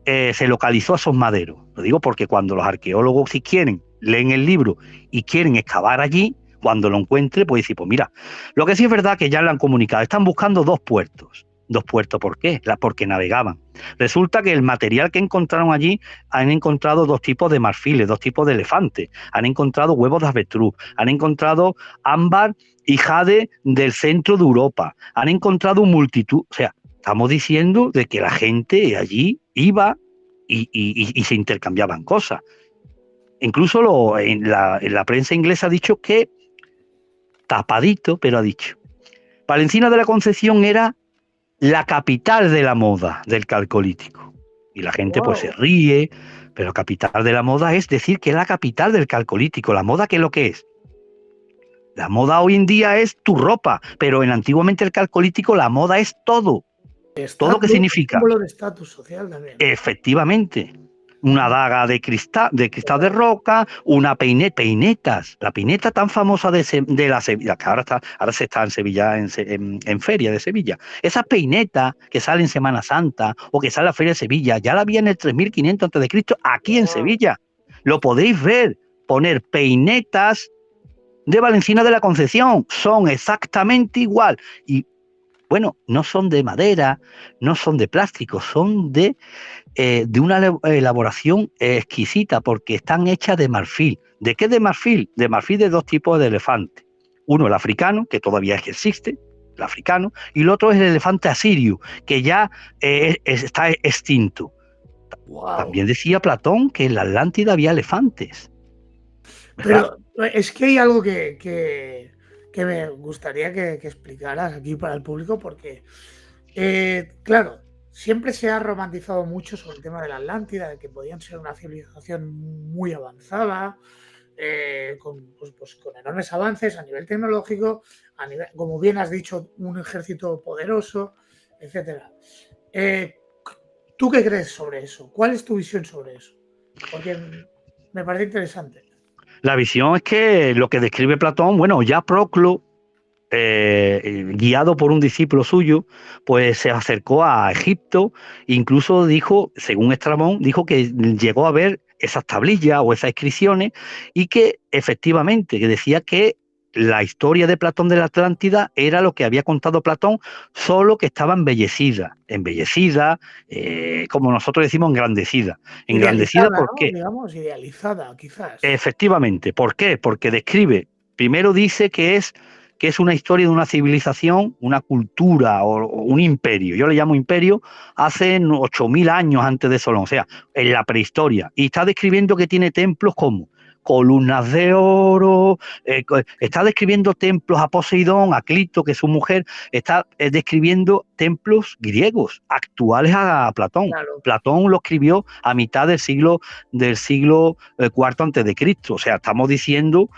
se localizó esos maderos. Lo digo porque cuando los arqueólogos, si quieren, leen el libro y quieren excavar allí, cuando lo encuentre, pues decir, pues mira, lo que sí es verdad que ya le han comunicado, están buscando 2 puertos. dos puertos. ¿Por qué? Porque navegaban. Resulta que el material que encontraron allí, han encontrado dos tipos de marfiles, dos tipos de elefantes, han encontrado huevos de avestruz, han encontrado ámbar y jade del centro de Europa, han encontrado multitud, o sea, estamos diciendo de que la gente allí iba y se intercambiaban cosas. Incluso en la prensa inglesa ha dicho que, tapadito, pero ha dicho, Valencina de la Concepción era la capital de la moda del Calcolítico. Y la gente pues se ríe, pero capital de la moda es decir que es la capital del Calcolítico. ¿La moda qué es lo que es? La moda hoy en día es tu ropa, pero antiguamente el Calcolítico la moda es todo. ¿Todo lo que significa? Símbolo de estatus social también. Efectivamente. Una daga de cristal de roca, una peinetas. La peineta tan famosa de la Sevilla, que ahora se está en Sevilla, en Feria de Sevilla. Esa peineta que sale en Semana Santa o que sale a la Feria de Sevilla, ya la había en el 3500 a.C. aquí en Sevilla. Lo podéis ver, poner peinetas de Valencina de la Concepción. Son exactamente igual. Y bueno, no son de madera, no son de plástico, son de una elaboración exquisita porque están hechas de marfil. ¿De qué de marfil? De marfil de dos tipos de elefante. Uno el africano, que todavía existe, el africano, y el otro es el elefante asirio, que ya está extinto. Wow. También decía Platón que en la Atlántida había elefantes. ¿Verdad? Pero es que hay algo que me gustaría que explicaras aquí para el público, porque, claro, siempre se ha romantizado mucho sobre el tema de la Atlántida, de que podían ser una civilización muy avanzada, con enormes avances a nivel tecnológico, como bien has dicho, un ejército poderoso, etcétera. ¿Tú qué crees sobre eso? ¿Cuál es tu visión sobre eso? Porque me parece interesante. La visión es que lo que describe Platón, bueno, ya Proclo, guiado por un discípulo suyo, pues se acercó a Egipto, incluso dijo, según Estrabón, dijo que llegó a ver esas tablillas o esas inscripciones y que efectivamente, que decía que la historia de Platón de la Atlántida era lo que había contado Platón, solo que estaba embellecida, como nosotros decimos, engrandecida. Engrandecida, ¿por qué? Digamos, idealizada, quizás. Efectivamente, ¿por qué? Porque describe, primero dice que es una historia de una civilización, una cultura o un imperio, yo le llamo imperio, hace 8.000 años antes de Solón, o sea, en la prehistoria, y está describiendo que tiene templos como columnas de oro, está describiendo templos a Poseidón, a Clito, que es su mujer, está describiendo templos griegos, actuales a Platón. Claro. Platón lo escribió a mitad del siglo IV antes de Cristo, o sea, estamos diciendo,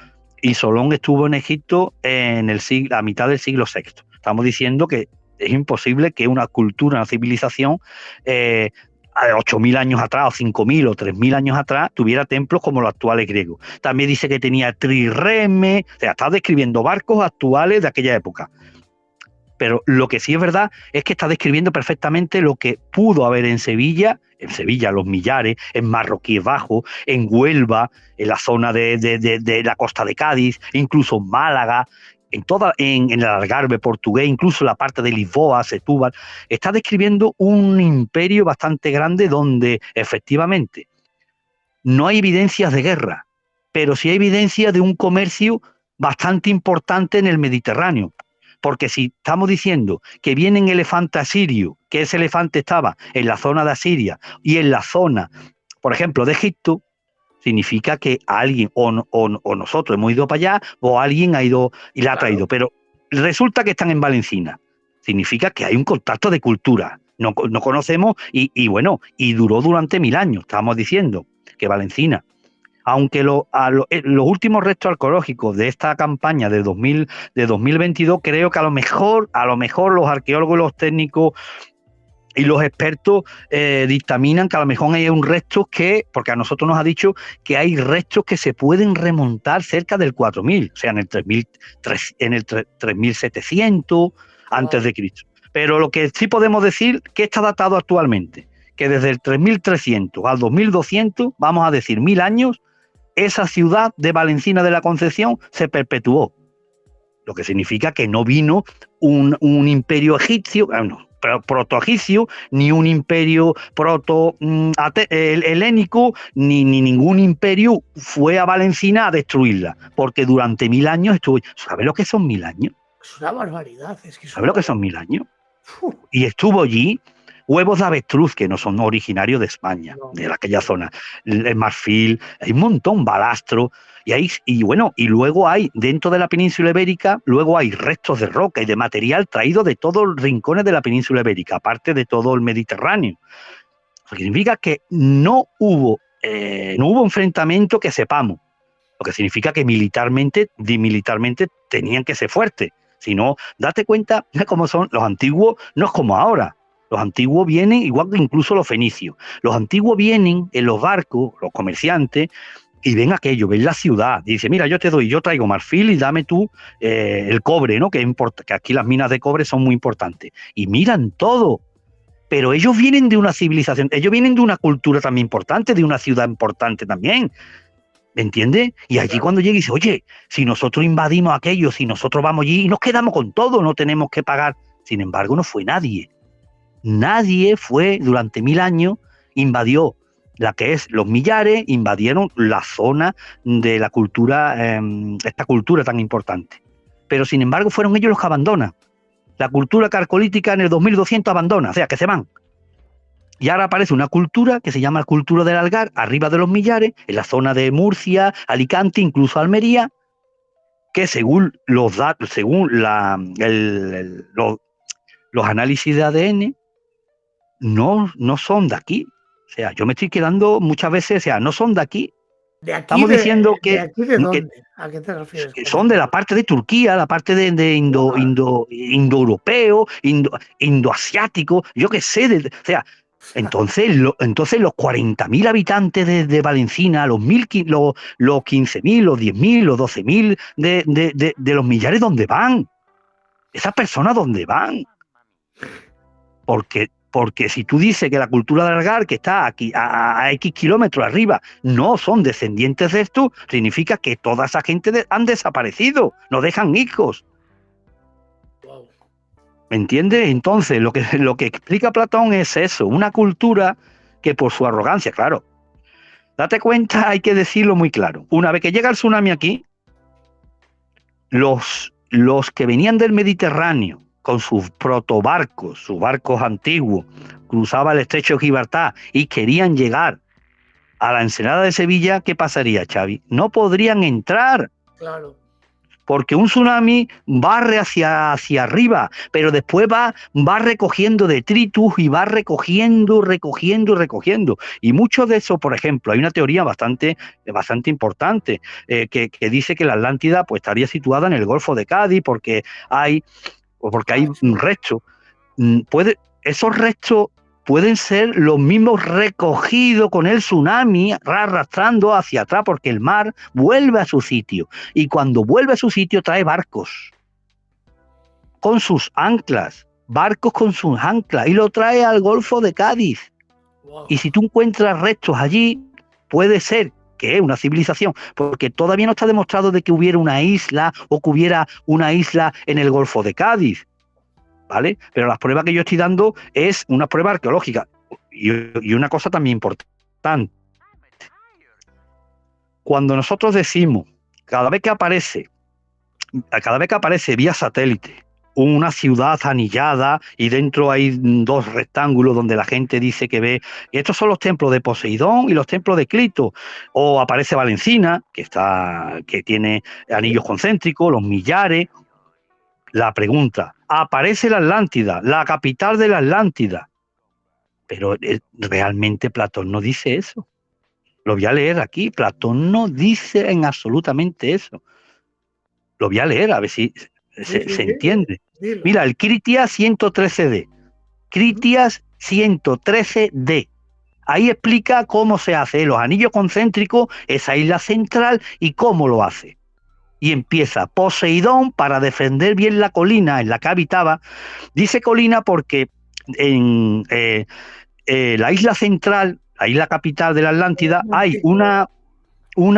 y Solón estuvo en Egipto a mitad del siglo VI. Estamos diciendo que es imposible que una cultura, una civilización 8.000 años atrás, o 5.000 o 3.000 años atrás, tuviera templos como los actuales griegos. También dice que tenía trireme, o sea, está describiendo barcos actuales de aquella época. Pero lo que sí es verdad es que está describiendo perfectamente lo que pudo haber en Sevilla, Los Millares, en Marroquíes Bajo, en Huelva, en la zona de la costa de Cádiz, incluso en Málaga, en el Algarve portugués, incluso la parte de Lisboa, Setúbal. Está describiendo un imperio bastante grande donde efectivamente no hay evidencias de guerra, pero sí hay evidencia de un comercio bastante importante en el Mediterráneo. Porque si estamos diciendo que viene elefante asirio, que ese elefante estaba en la zona de Asiria y en la zona, por ejemplo, de Egipto, significa que alguien, o nosotros hemos ido para allá, o alguien ha ido y la ha traído. Pero resulta que están en Valencina. Significa que hay un contacto de cultura. No conocemos, y bueno, y duró durante 1000 años. Estábamos diciendo que Valencina, aunque los últimos restos arqueológicos de esta campaña de 2022, creo que a lo mejor los arqueólogos y los técnicos y los expertos dictaminan que a lo mejor hay un resto porque a nosotros nos ha dicho que hay restos que se pueden remontar cerca del 4000, o sea, en el 3700 antes de Cristo. Pero lo que sí podemos decir que está datado actualmente, que desde el 3300 al 2200, vamos a decir 1000 años, esa ciudad de Valencina de la Concepción se perpetuó. Lo que significa que no vino un imperio egipcio, proto-egipcio, ni un imperio helénico, ni ningún imperio fue a Valencina a destruirla, porque durante 1000 años estuvo. ¿Sabes lo que son 1000 años? Es una barbaridad. Es que es ¿Sabes una lo que son 1000 años? Uf, Y estuvo allí huevos de avestruz, que no son originarios de España, no. de aquella zona, el marfil, hay un montón, balastro, y luego hay, dentro de la península ibérica, luego hay restos de roca y de material traído de todos los rincones de la península ibérica, aparte de todo el Mediterráneo. Lo que significa que no hubo enfrentamiento que sepamos, lo que significa que militarmente tenían que ser fuertes. Si no, date cuenta de cómo son los antiguos, no es como ahora. Los antiguos vienen, igual que incluso los fenicios. Los antiguos vienen en los barcos, los comerciantes, y ven aquello, ven la ciudad. Y dice, mira, yo traigo marfil y dame tú el cobre, ¿no? Que aquí las minas de cobre son muy importantes. Y miran todo. Pero ellos vienen de una civilización, ellos vienen de una cultura también importante, de una ciudad importante también. ¿Me entiendes? Y allí cuando llega y dice, oye, si nosotros invadimos aquello, si nosotros vamos allí y nos quedamos con todo, no tenemos que pagar. Sin embargo, no fue nadie. Nadie fue durante 1000 años, invadió la que es los millares, invadieron la zona de la cultura, esta cultura tan importante. Pero sin embargo fueron ellos los que abandonan. La cultura carcolítica en el 2200 abandona, o sea, que se van. Y ahora aparece una cultura que se llama la cultura del Algar, arriba de los millares, en la zona de Murcia, Alicante, incluso Almería, que según los datos, según los análisis de ADN, no son de aquí. O sea, yo me estoy quedando muchas veces, o sea, no son de aquí. ¿De aquí? Estamos diciendo que... ¿De aquí de dónde? ¿A qué te refieres? Que son de la parte de Turquía, la parte de indoeuropeo, indoasiático, yo qué sé. O sea, entonces los 40.000 habitantes de Valencina, los 15.000, los 10.000, los 12.000 de los millares, ¿dónde van? ¿Esas personas dónde van? Porque si tú dices que la cultura del Algar, que está aquí a X kilómetros arriba, no son descendientes de esto, significa que toda esa gente han desaparecido, no dejan hijos. Wow. ¿Me entiendes? Entonces, lo que explica Platón es eso, una cultura que por su arrogancia, claro, date cuenta, hay que decirlo muy claro. Una vez que llega el tsunami aquí, los que venían del Mediterráneo, con sus protobarcos, sus barcos antiguos, cruzaba el estrecho de Gibraltar y querían llegar a la ensenada de Sevilla, ¿qué pasaría, Xavi? No podrían entrar. Claro. Porque un tsunami barre hacia arriba, pero después va recogiendo detritus y va recogiendo. Y mucho de eso, por ejemplo, hay una teoría bastante importante que dice que la Atlántida pues estaría situada en el Golfo de Cádiz porque hay restos. Esos restos pueden ser los mismos recogidos con el tsunami, arrastrando hacia atrás, porque el mar vuelve a su sitio. Y cuando vuelve a su sitio trae barcos con sus anclas, y lo trae al Golfo de Cádiz. Wow. Y si tú encuentras restos allí, puede ser que es una civilización, porque todavía no está demostrado de que hubiera una isla o que hubiera una isla en el Golfo de Cádiz, ¿vale? Pero las pruebas que yo estoy dando es una prueba arqueológica. Y una cosa también importante. Cuando nosotros decimos, cada vez que aparece vía satélite una ciudad anillada y dentro hay 2 rectángulos donde la gente dice que ve, y estos son los templos de Poseidón y los templos de Clito, o aparece Valencina, que tiene anillos concéntricos, los millares. La pregunta, aparece la Atlántida, la capital de la Atlántida, pero realmente Platón no dice eso. Lo voy a leer aquí, Platón no dice en absolutamente eso. Lo voy a leer a ver si se entiende. Dilo. Mira, el Critias 113D. Critias 113D. Ahí explica cómo se hace los anillos concéntricos, esa isla central y cómo lo hace. Y empieza Poseidón, para defender bien la colina en la que habitaba. Dice colina porque en la isla central, la isla capital de la Atlántida, hay una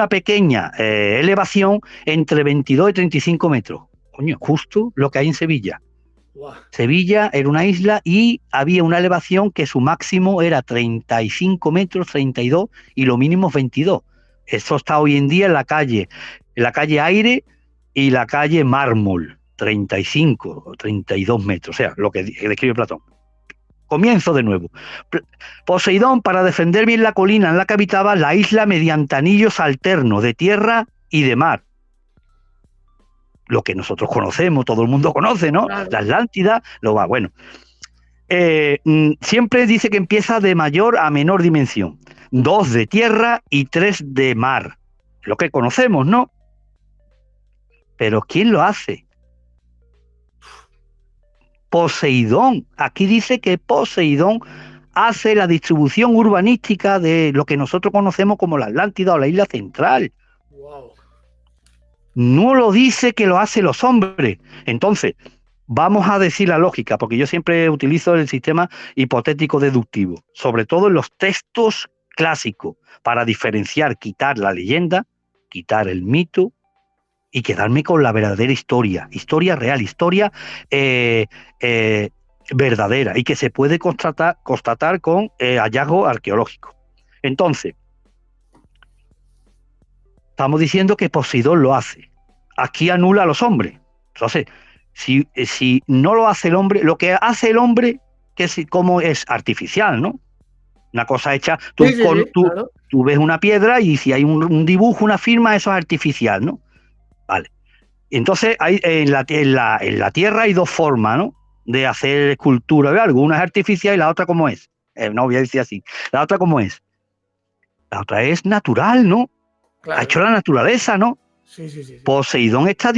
pequeña elevación entre 22 y 35 metros. Coño, justo lo que hay en Sevilla. Guau. Sevilla era una isla y había una elevación que su máximo era 35 metros, 32, y lo mínimo 22. Eso está hoy en día en la calle Aire y la calle Mármol, 35 o 32 metros, o sea, lo que describe Platón. Comienzo de nuevo. Poseidón, para defender bien la colina en la que habitaba, la isla mediante anillos alternos de tierra y de mar. Lo que nosotros conocemos, todo el mundo conoce, ¿no? Claro. La Atlántida, bueno. Siempre dice que empieza de mayor a menor dimensión. 2 de tierra y 3 de mar. Lo que conocemos, ¿no? Pero ¿quién lo hace? Poseidón. Aquí dice que Poseidón hace la distribución urbanística de lo que nosotros conocemos como la Atlántida o la isla central. Wow. No lo dice que lo hacen los hombres. Entonces, vamos a decir la lógica, porque yo siempre utilizo el sistema hipotético deductivo, sobre todo en los textos clásicos, para diferenciar, quitar la leyenda, quitar el mito y quedarme con la verdadera historia real, historia verdadera y que se puede constatar con hallazgos arqueológicos. Entonces, estamos diciendo que Poseidón lo hace. Aquí anula a los hombres. Entonces, si no lo hace el hombre, lo que hace el hombre, como es artificial, ¿no? Una cosa hecha, Claro. tú ves una piedra y si hay un dibujo, una firma, eso es artificial, ¿no? Vale. Entonces, en la Tierra hay dos formas, ¿no?, de hacer escultura de algo. Una es artificial y la otra, ¿cómo es? No voy a decir así. La otra, ¿cómo es? La otra es natural, ¿no? Claro. Ha hecho la naturaleza, ¿no? Sí. Platón está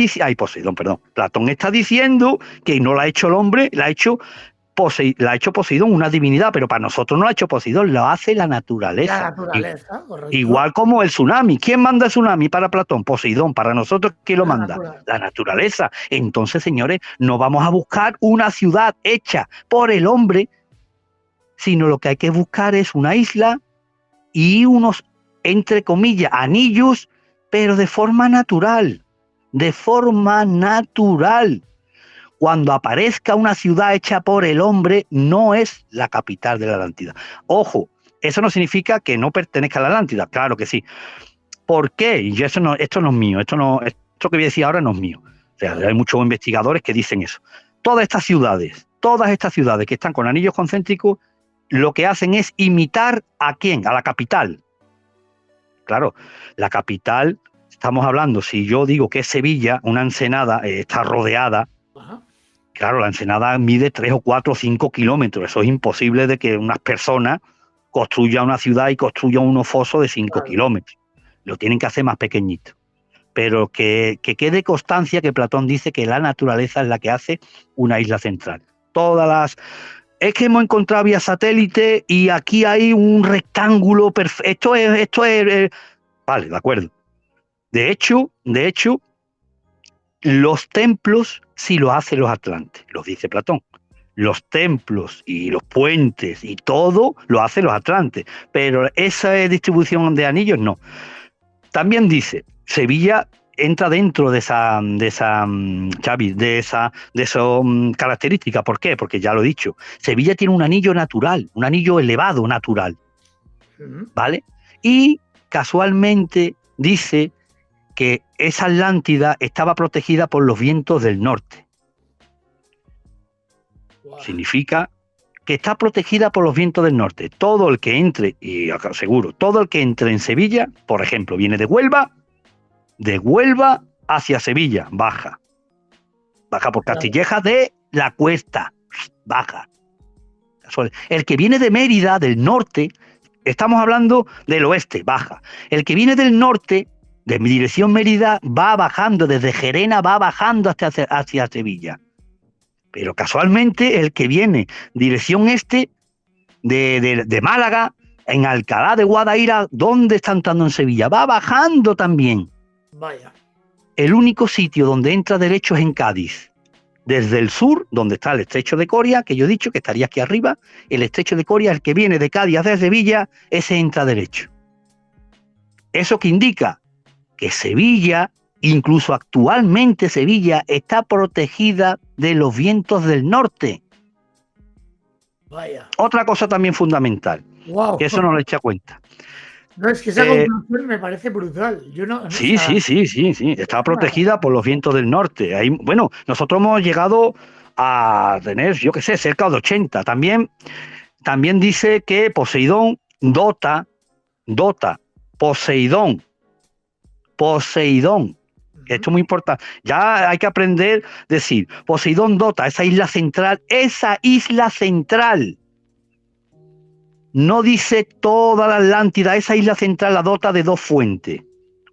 diciendo que no la ha hecho el hombre, la ha hecho Poseidón, una divinidad, pero para nosotros no la ha hecho Poseidón, lo hace la naturaleza. La naturaleza, correcto. Igual como el tsunami. ¿Quién manda el tsunami para Platón? Poseidón. Para nosotros, ¿quién lo manda? La naturaleza. Entonces, señores, no vamos a buscar una ciudad hecha por el hombre, sino lo que hay que buscar es una isla y unos, entre comillas, anillos, pero de forma natural. De forma natural. Cuando aparezca una ciudad hecha por el hombre, no es la capital de la Atlántida. Ojo, eso no significa que no pertenezca a la Atlántida, claro que sí. ¿Por qué? Y esto no es mío, esto que voy a decir ahora no es mío. O sea, hay muchos investigadores que dicen eso. Todas estas ciudades que están con anillos concéntricos, lo que hacen es imitar ¿a quién? A la capital. Claro, la capital, estamos hablando, si yo digo que es Sevilla, una ensenada está rodeada. Ajá. Claro, la ensenada mide 3 o 4 o 5 kilómetros. Eso es imposible de que unas personas construyan una ciudad y construyan unos fosos de 5 kilómetros. Lo tienen que hacer más pequeñito. Pero que quede constancia que Platón dice que la naturaleza es la que hace una isla central. Es que hemos encontrado vía satélite y aquí hay un rectángulo perfecto. Esto es... Vale, de acuerdo. De hecho, los templos sí lo hacen los atlantes, los dice Platón. Los templos y los puentes y todo lo hacen los atlantes, pero esa distribución de anillos no. También dice, Sevilla entra dentro de esa característica. ¿Por qué? Porque ya lo he dicho, Sevilla tiene un anillo natural, un anillo elevado natural, ¿vale? Y casualmente dice que esa Atlántida estaba protegida por los vientos del norte. Wow. Significa que está protegida por los vientos del norte. Todo el que entre, y seguro, todo el que entre en Sevilla, por ejemplo, viene de Huelva hacia Sevilla, baja por Castilleja de la Cuesta, baja. El que viene de Mérida, del norte, estamos hablando del oeste, baja. El que viene del norte, de mi dirección Mérida, va bajando, desde Gerena va bajando hacia Sevilla. Pero casualmente el que viene dirección este, de Málaga, en Alcalá de Guadaira, ¿dónde está entrando en Sevilla? Va bajando también. Vaya. El único sitio donde entra derecho es en Cádiz. Desde el sur, donde está el estrecho de Coria, que yo he dicho que estaría aquí arriba, el estrecho de Coria, el que viene de Cádiz hacia Sevilla, ese entra derecho. ¿Eso que indica? Que Sevilla incluso actualmente Sevilla está protegida de los vientos del norte. Vaya. Otra cosa también fundamental, Wow. que eso no lo echa cuenta. No, es que esa conclusión me parece brutal. Yo no, Sí. Está protegida por los vientos del norte. Ahí, bueno, nosotros hemos llegado a tener, yo qué sé, cerca de 80. También dice que Poseidón dota, Poseidón. Esto es muy importante. Ya hay que aprender a decir, Poseidón dota esa isla central. No dice toda la Atlántida, esa isla central la dota de 2 fuentes,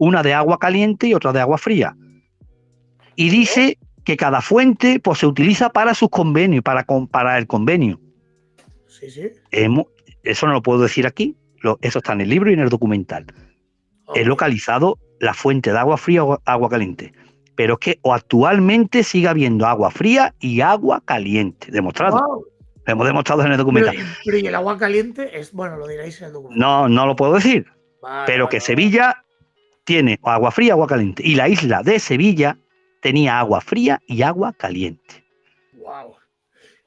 una de agua caliente y otra de agua fría. Y dice que cada fuente pues, se utiliza para sus convenios, para el convenio. Sí. Eso no lo puedo decir aquí, eso está en el libro y en el documental. Okay. He localizado la fuente de agua fría o agua caliente. Pero es que actualmente sigue habiendo agua fría y agua caliente, demostrado. Wow. Lo hemos demostrado en el documental. Pero ¿y el agua caliente? Bueno, lo diréis en el documental. No lo puedo decir. Pero que Sevilla tiene agua fría y agua caliente. Y la isla de Sevilla tenía agua fría y agua caliente. Wow.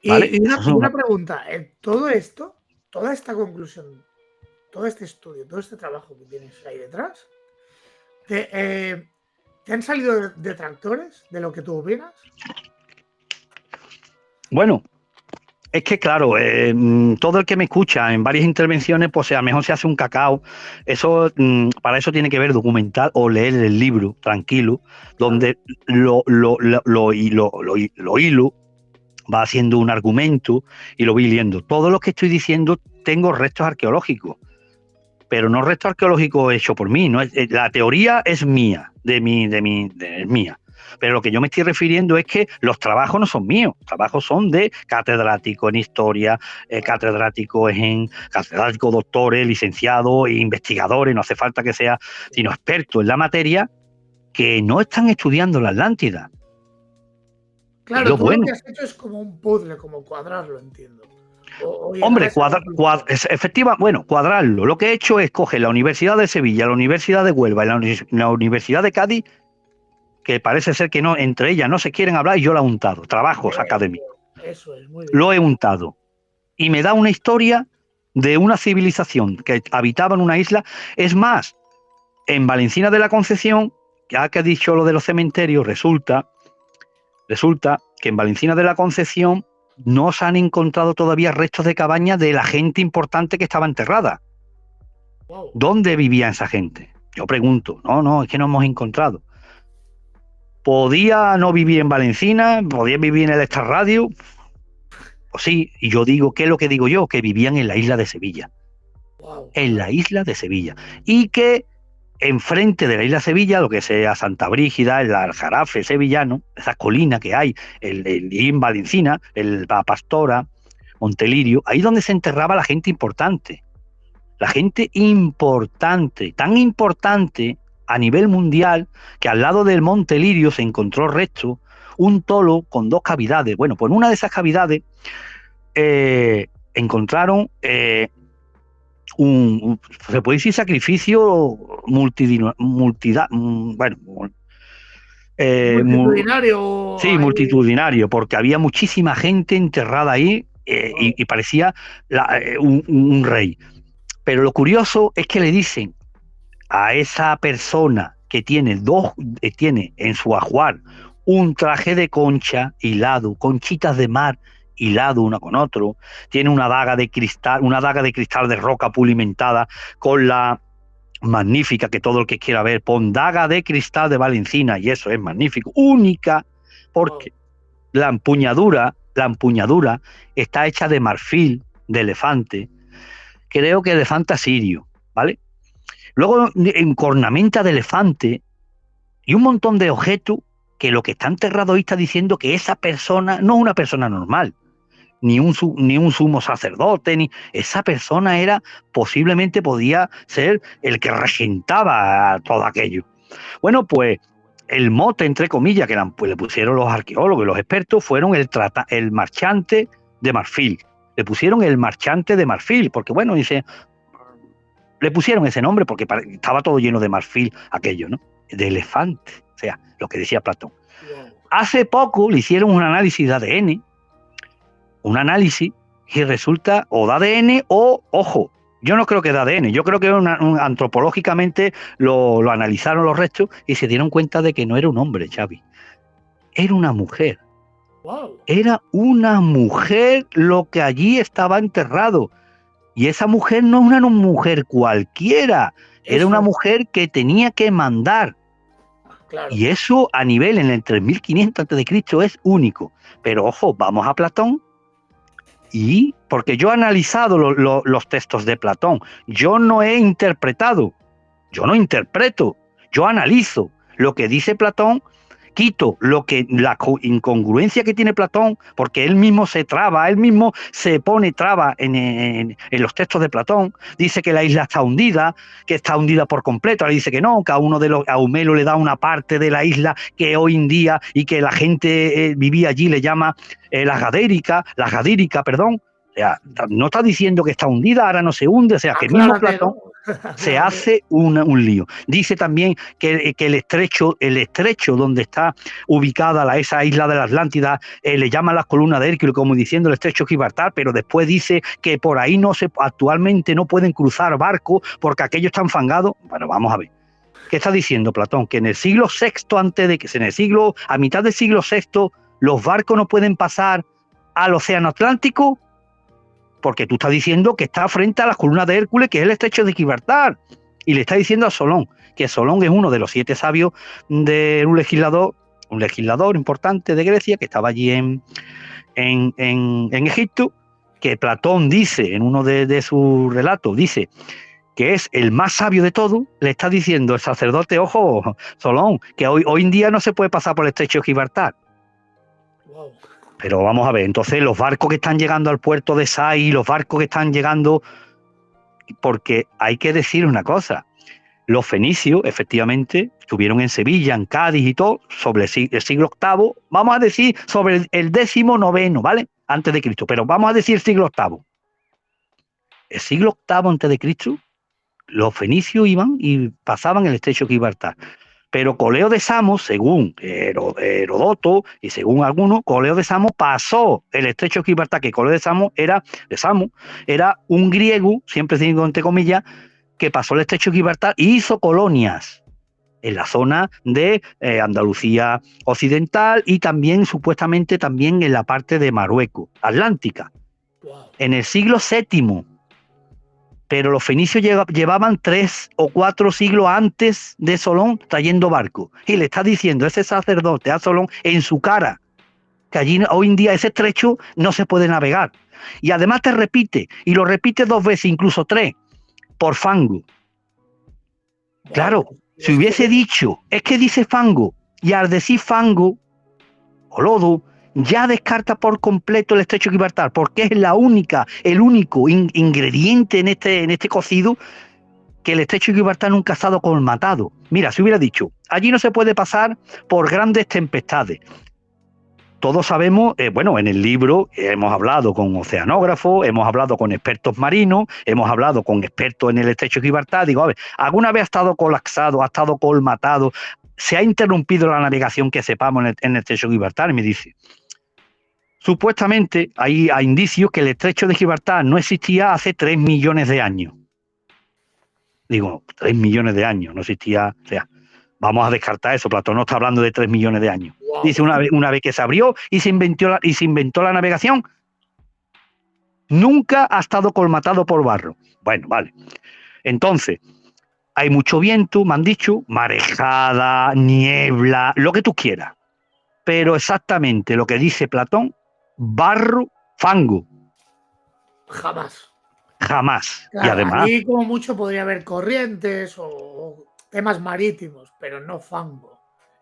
¿Vale? Y una pregunta. Todo esto, toda esta conclusión, todo este estudio, todo este trabajo que tienes ahí detrás, ¿te han salido detractores de lo que tú opinas? Bueno, es que claro, todo el que me escucha en varias intervenciones, pues a lo mejor se hace un cacao. Eso, para eso tiene que ver documental o leer el libro tranquilo, donde lo hilo, va haciendo un argumento y lo voy leyendo. Todo lo que estoy diciendo tengo restos arqueológicos, pero no restos arqueológicos hechos por mí. No la teoría es mía, es mía. Pero lo que yo me estoy refiriendo es que los trabajos no son míos, los trabajos son de catedráticos en historia, catedráticos doctores, licenciados, investigadores, no hace falta que sea, sino expertos en la materia que no están estudiando la Atlántida. Claro, tú lo que has hecho es como un puzzle, como cuadrarlo, entiendo. Hombre, cuadrarlo. Lo que he hecho es coger la Universidad de Sevilla, la Universidad de Huelva y la Universidad de Cádiz, que parece ser que no, entre ellas no se quieren hablar, y yo la he untado. Trabajos académicos. Eso es, muy bien. Lo he untado. Y me da una historia de una civilización que habitaba en una isla. Es más, en Valencina de la Concepción, ya que he dicho lo de los cementerios, resulta que en Valencina de la Concepción no se han encontrado todavía restos de cabañas de la gente importante que estaba enterrada. Wow. ¿Dónde vivía esa gente? Yo pregunto. No, es que no hemos encontrado. ¿Podía no vivir en Valencina? ¿Podía vivir en el extrarradio? Pues sí, y yo digo, ¿qué es lo que digo yo? Que vivían en la isla de Sevilla. Wow. En la isla de Sevilla. Y que enfrente de la isla de Sevilla, lo que sea Santa Brígida, el Aljarafe sevillano, esa colina que hay, en Valencina, la Pastora, Montelirio, ahí donde se enterraba la gente importante. La gente importante, tan importante a nivel mundial, que al lado del Monte Lirio se encontró restos, un tolo con 2 cavidades. Bueno, pues en una de esas cavidades encontraron se puede decir sacrificio multitudinario. Sí, multitudinario, porque había muchísima gente enterrada ahí y parecía un rey. Pero lo curioso es que le dicen a esa persona que tiene en su ajuar un traje de concha hilado, conchitas de mar hilado una con otro, tiene una daga de cristal de roca pulimentada con la magnífica, que todo el que quiera ver, pon daga de cristal de Valencina, y eso es magnífico, única, porque la empuñadura está hecha de marfil, de elefante, creo que elefante asirio, ¿vale? Luego en cornamenta de elefante y un montón de objetos que lo que está enterrado ahí está diciendo que esa persona no es una persona normal, ni un sumo sacerdote, esa persona posiblemente podía ser el que regentaba todo aquello. Bueno, pues el mote, entre comillas, que le pusieron los arqueólogos y los expertos, fueron el marchante de marfil. Le pusieron el marchante de marfil, porque bueno, le pusieron ese nombre porque estaba todo lleno de marfil aquello, ¿no? De elefante. sea, lo que decía Platón. Wow. Hace poco le hicieron un análisis de ADN, un análisis, y resulta o de ADN o, ojo, yo no creo que de ADN, yo creo que antropológicamente lo analizaron los restos y se dieron cuenta de que no era un hombre, Xavi, era una mujer. Wow. Era una mujer lo que allí estaba enterrado. Y esa mujer no es una mujer cualquiera, era una mujer que tenía que mandar. Claro. Y eso a nivel en el 3500 a.C. es único. Pero ojo, vamos a Platón. Y porque yo he analizado los textos de Platón, yo no he interpretado, yo no interpreto, yo analizo lo que dice Platón, quito la incongruencia que tiene Platón, porque él mismo se traba, él mismo se pone traba en los textos de Platón, dice que la isla está hundida, que está hundida por completo, ahora dice que no, que a uno de los, a Homero le da una parte de la isla que hoy en día y que la gente vivía allí le llama la Gadírica, perdón. O sea, no está diciendo que está hundida, ahora no se hunde, o sea, que mismo Platón se hace un lío. Dice también que el estrecho donde está ubicada esa isla de la Atlántida, le llaman las columnas de Hércules, como diciendo el estrecho Gibraltar, pero después dice que por ahí actualmente no pueden cruzar barcos porque aquello está enfangado. Bueno, vamos a ver. ¿Qué está diciendo Platón? Que en el siglo VI a mitad del siglo VI, los barcos no pueden pasar al océano Atlántico, porque tú estás diciendo que está frente a las columnas de Hércules, que es el estrecho de Gibraltar, y le está diciendo a Solón, que Solón es uno de los 7 sabios de un legislador importante de Grecia, que estaba allí en Egipto, que Platón dice, en uno de sus relatos, dice que es el más sabio de todo, le está diciendo el sacerdote, ojo, Solón, que hoy en día no se puede pasar por el estrecho de Gibraltar. Wow. Pero vamos a ver, entonces los barcos que están llegando al puerto de Sai, los barcos que están llegando, porque hay que decir una cosa, los fenicios efectivamente estuvieron en Sevilla, en Cádiz y todo, sobre el siglo VIII, vamos a decir sobre el 19º, ¿vale? Antes de Cristo, pero vamos a decir el siglo VIII. El siglo VIII antes de Cristo, los fenicios iban y pasaban el estrecho de Gibraltar. Pero Coleo de Samos, según Herodoto y según algunos, Coleo de Samos pasó el estrecho de Gibraltar, que Coleo de Samos era un griego, siempre digo entre comillas, que pasó el estrecho de Gibraltar y hizo colonias en la zona de Andalucía occidental y también supuestamente también en la parte de Marruecos, Atlántica, en el siglo VII. Pero los fenicios llevaban 3 o 4 siglos antes de Solón trayendo barcos. Y le está diciendo ese sacerdote a Solón en su cara que allí hoy en día ese estrecho no se puede navegar. Y además te repite, y lo repite 2 veces, incluso 3, por fango. Claro, si hubiese dicho, es que dice fango, y al decir fango o lodo, ya descarta por completo el estrecho de Gibraltar, porque es el único ingrediente en este cocido que el estrecho de Gibraltar nunca ha estado colmatado. Mira, si hubiera dicho, allí no se puede pasar por grandes tempestades. Todos sabemos, en el libro hemos hablado con oceanógrafos, hemos hablado con expertos marinos, hemos hablado con expertos en el estrecho de Gibraltar. Digo, a ver, ¿alguna vez ha estado colapsado, ha estado colmatado? ¿Se ha interrumpido la navegación que sepamos en el estrecho de Gibraltar? Y me dice, supuestamente hay indicios que el estrecho de Gibraltar no existía hace 3 millones de años. Digo, 3 millones de años, no existía, o sea, vamos a descartar eso, Platón no está hablando de 3 millones de años. Wow. Dice, una vez que se abrió y se inventó la navegación, nunca ha estado colmatado por barro. Bueno, vale. Entonces, hay mucho viento, me han dicho, marejada, niebla, lo que tú quieras. Pero exactamente lo que dice Platón, barro, fango. Jamás. Claro, y además, aquí como mucho podría haber corrientes o temas marítimos, pero no fango.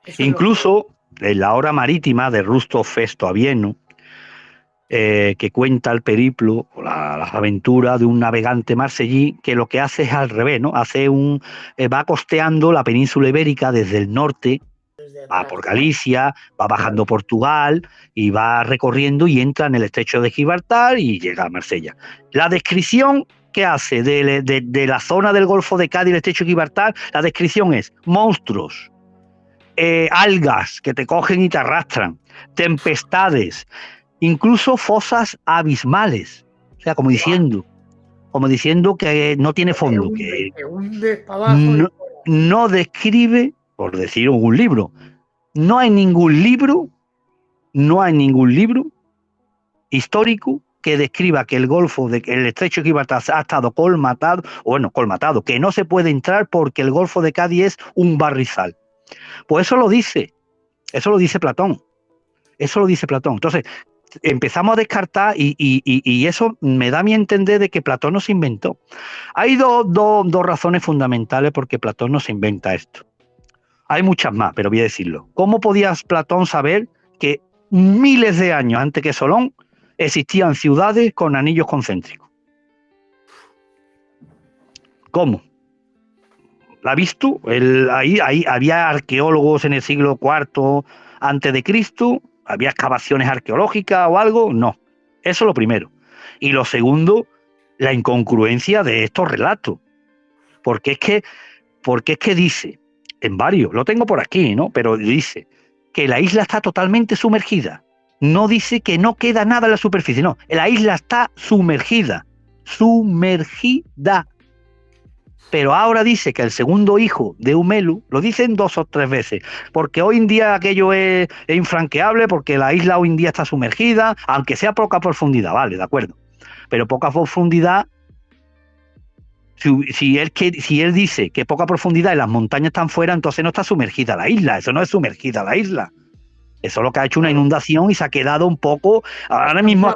Eso incluso en la obra marítima de Rusto Festo Avieno, que cuenta el periplo, las aventuras de un navegante marsellí, que lo que hace es al revés, ¿no? Va costeando la península ibérica desde el norte, va por Galicia, va bajando Portugal y va recorriendo y entra en el estrecho de Gibraltar y llega a Marsella. La descripción que hace de la zona del Golfo de Cádiz, el estrecho de Gibraltar, la descripción es monstruos, algas que te cogen y te arrastran, tempestades, incluso fosas abismales. O sea, como diciendo que no tiene fondo, que Te hundes para abajo y no describe, por decir un libro, no hay ningún libro histórico que describa que el estrecho de Gibraltar ha estado colmatado, que no se puede entrar porque el Golfo de Cádiz es un barrizal. Pues eso lo dice Platón. Entonces, empezamos a descartar y eso me da a mí entender de que Platón no se inventó. Hay dos razones fundamentales por qué Platón no se inventa esto. Hay muchas más, pero voy a decirlo. ¿Cómo podía Platón saber que miles de años antes que Solón existían ciudades con anillos concéntricos? ¿Cómo? ¿La ha visto? Ahí había arqueólogos en el siglo IV antes de Cristo, había excavaciones arqueológicas o algo. No, eso es lo primero. Y lo segundo, la incongruencia de estos relatos. Porque es que dice, en varios, lo tengo por aquí, ¿no? Pero dice que la isla está totalmente sumergida. No dice que no queda nada en la superficie, no. La isla está sumergida. Pero ahora dice que el segundo hijo de Humelu, lo dicen 2 o 3 veces, porque hoy en día aquello es infranqueable, porque la isla hoy en día está sumergida, aunque sea poca profundidad, vale, de acuerdo. Pero poca profundidad, si él dice que poca profundidad y las montañas están fuera, entonces no está sumergida la isla, eso no es sumergida la isla. Eso es lo que ha hecho una inundación y se ha quedado un poco, ahora mismo.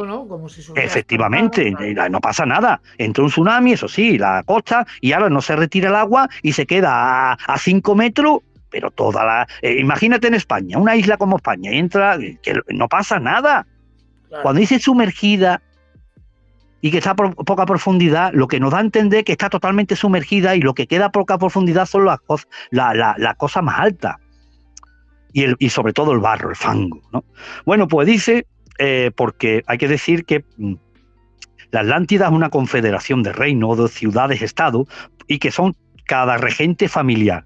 ¿no? Como si Efectivamente, no pasa nada. Entró un tsunami, eso sí, la costa, y ahora no se retira el agua y se queda a 5 metros, pero imagínate en España, una isla como España, y entra, que no pasa nada. Claro. Cuando dice sumergida y que está a poca profundidad, lo que nos da a entender que está totalmente sumergida y lo que queda a poca profundidad son las cosas más altas. Y sobre todo el barro, el fango, ¿no? Bueno, pues dice, porque hay que decir que la Atlántida es una confederación de reinos, de ciudades-estado, y que son cada regente familiar.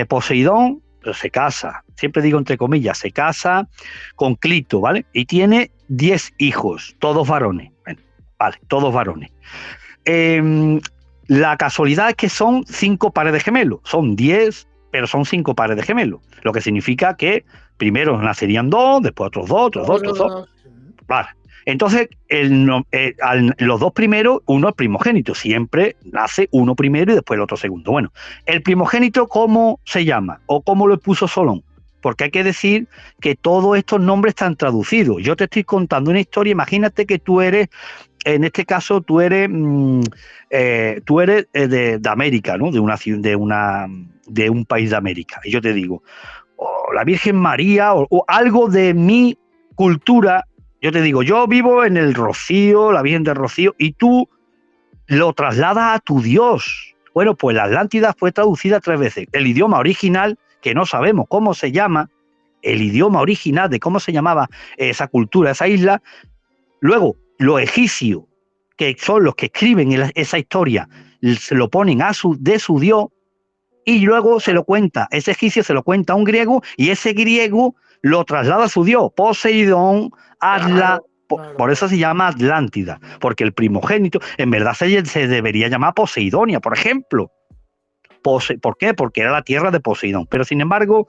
Poseidón se casa, siempre digo entre comillas, se casa con Clito, ¿vale? Y tiene 10 hijos, todos varones. Bueno, vale, todos varones. La casualidad es que son 5 pares de gemelos, son 10, pero son 5 pares de gemelos, lo que significa que primero nacerían 2, después otros 2, otros 2. Vale. Entonces, los 2 primeros, uno es primogénito, siempre nace uno primero y después el otro segundo. Bueno, el primogénito, ¿cómo se llama? ¿O cómo lo puso Solón? Porque hay que decir que todos estos nombres están traducidos. Yo te estoy contando una historia, imagínate que tú eres, en este caso, tú eres de América, ¿no? De un país de América. Y yo te digo, la Virgen María o algo de mi cultura. Yo te digo, yo vivo en el Rocío, la Virgen del Rocío, y tú lo trasladas a tu Dios. Bueno, pues la Atlántida fue traducida 3 veces. El idioma original, que no sabemos cómo se llama, el idioma original de cómo se llamaba esa cultura, esa isla. Luego, los egipcios, que son los que escriben esa historia, se lo ponen de su Dios, y luego ese egipcio se lo cuenta a un griego, y ese griego lo traslada a su Dios, Poseidón, Atlas. Claro. Por eso se llama Atlántida, porque el primogénito, en verdad se debería llamar Poseidonia, por ejemplo. ¿Por qué? Porque era la tierra de Poseidón. Pero sin embargo,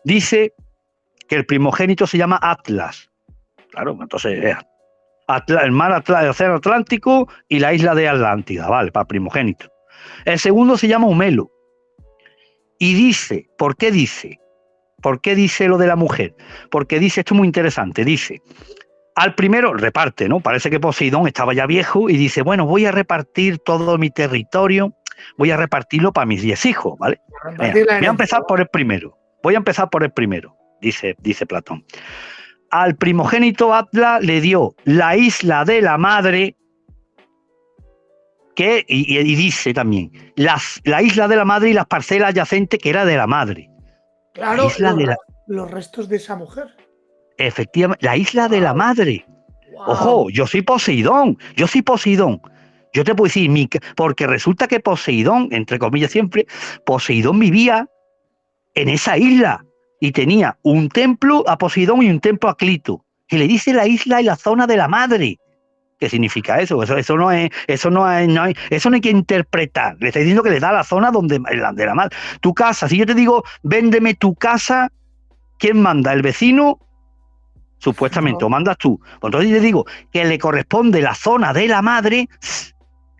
dice que el primogénito se llama Atlas. Claro, entonces el mar el océano Atlántico y la isla de Atlántida, ¿vale? Para primogénito. El segundo se llama Humelu. Y dice, ¿por qué dice? ¿Por qué dice lo de la mujer? Porque dice, esto es muy interesante, dice, al primero reparte, ¿no? Parece que Poseidón estaba ya viejo y dice, bueno, voy a repartir todo mi territorio, voy a repartirlo para mis 10 hijos, ¿vale? Voy a empezar por el primero. Dice Platón. Al primogénito Atlas le dio la isla de la madre, y dice también, la isla de la madre y las parcelas adyacentes que era de la madre. Claro, los restos de esa mujer. Efectivamente, la isla de la madre. Wow. Ojo, yo soy Poseidón. Yo te puedo decir, porque resulta que Poseidón, entre comillas siempre, Poseidón vivía en esa isla y tenía un templo a Poseidón y un templo a Clito. Y le dice la isla y la zona de la madre. ¿Qué significa eso? Eso no hay que interpretar. Le está diciendo que le da la zona de la madre. Tu casa, si yo te digo, véndeme tu casa, ¿quién manda? ¿El vecino? Supuestamente, No. o mandas tú. Pues entonces yo te digo que le corresponde la zona de la madre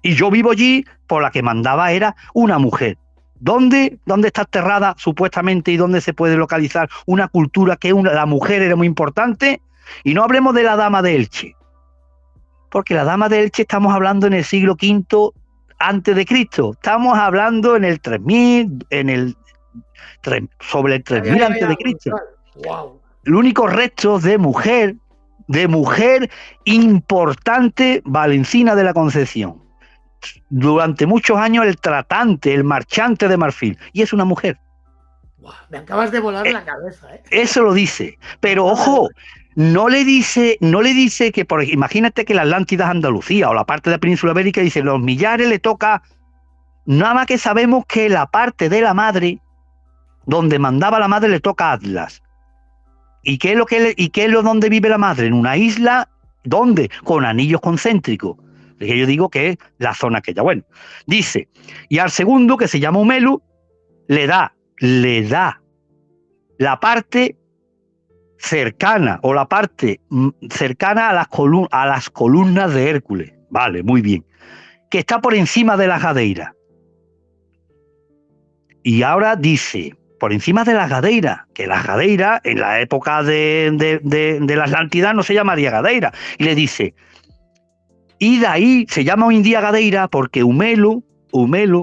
y yo vivo allí, por la que mandaba era una mujer. ¿Dónde está enterrada supuestamente y dónde se puede localizar una cultura que la mujer era muy importante? Y no hablemos de la dama de Elche, porque la dama de Elche estamos hablando en el siglo V antes de Cristo. Estamos hablando en el 3000, sobre el 3000 antes de Cristo. Wow. El único resto de mujer importante, Valencina de la Concepción. Durante muchos años el tratante, el marchante de marfil, y es una mujer. Wow. Me acabas de volar la cabeza, ¿eh? Eso lo dice, pero ojo, no le dice que, imagínate que la Atlántida es Andalucía o la parte de la península ibérica, dice, los Millares le toca, nada más que sabemos que la parte de la madre, donde mandaba la madre, le toca a Atlas. ¿Y qué es lo donde vive la madre? En una isla, ¿dónde? Con anillos concéntricos. Que yo digo que es la zona aquella. Bueno, dice, y al segundo, que se llama Humelu, le da la parte cercana, o la parte cercana a las columnas de Hércules. Vale, muy bien. Que está por encima de la Gadeira. Y ahora dice, por encima de las Gadeiras, que las Gadeiras en la época de la Atlántida no se llamaría Gadeira. Y le dice, y de ahí se llama hoy en día Gadeira porque Humelu,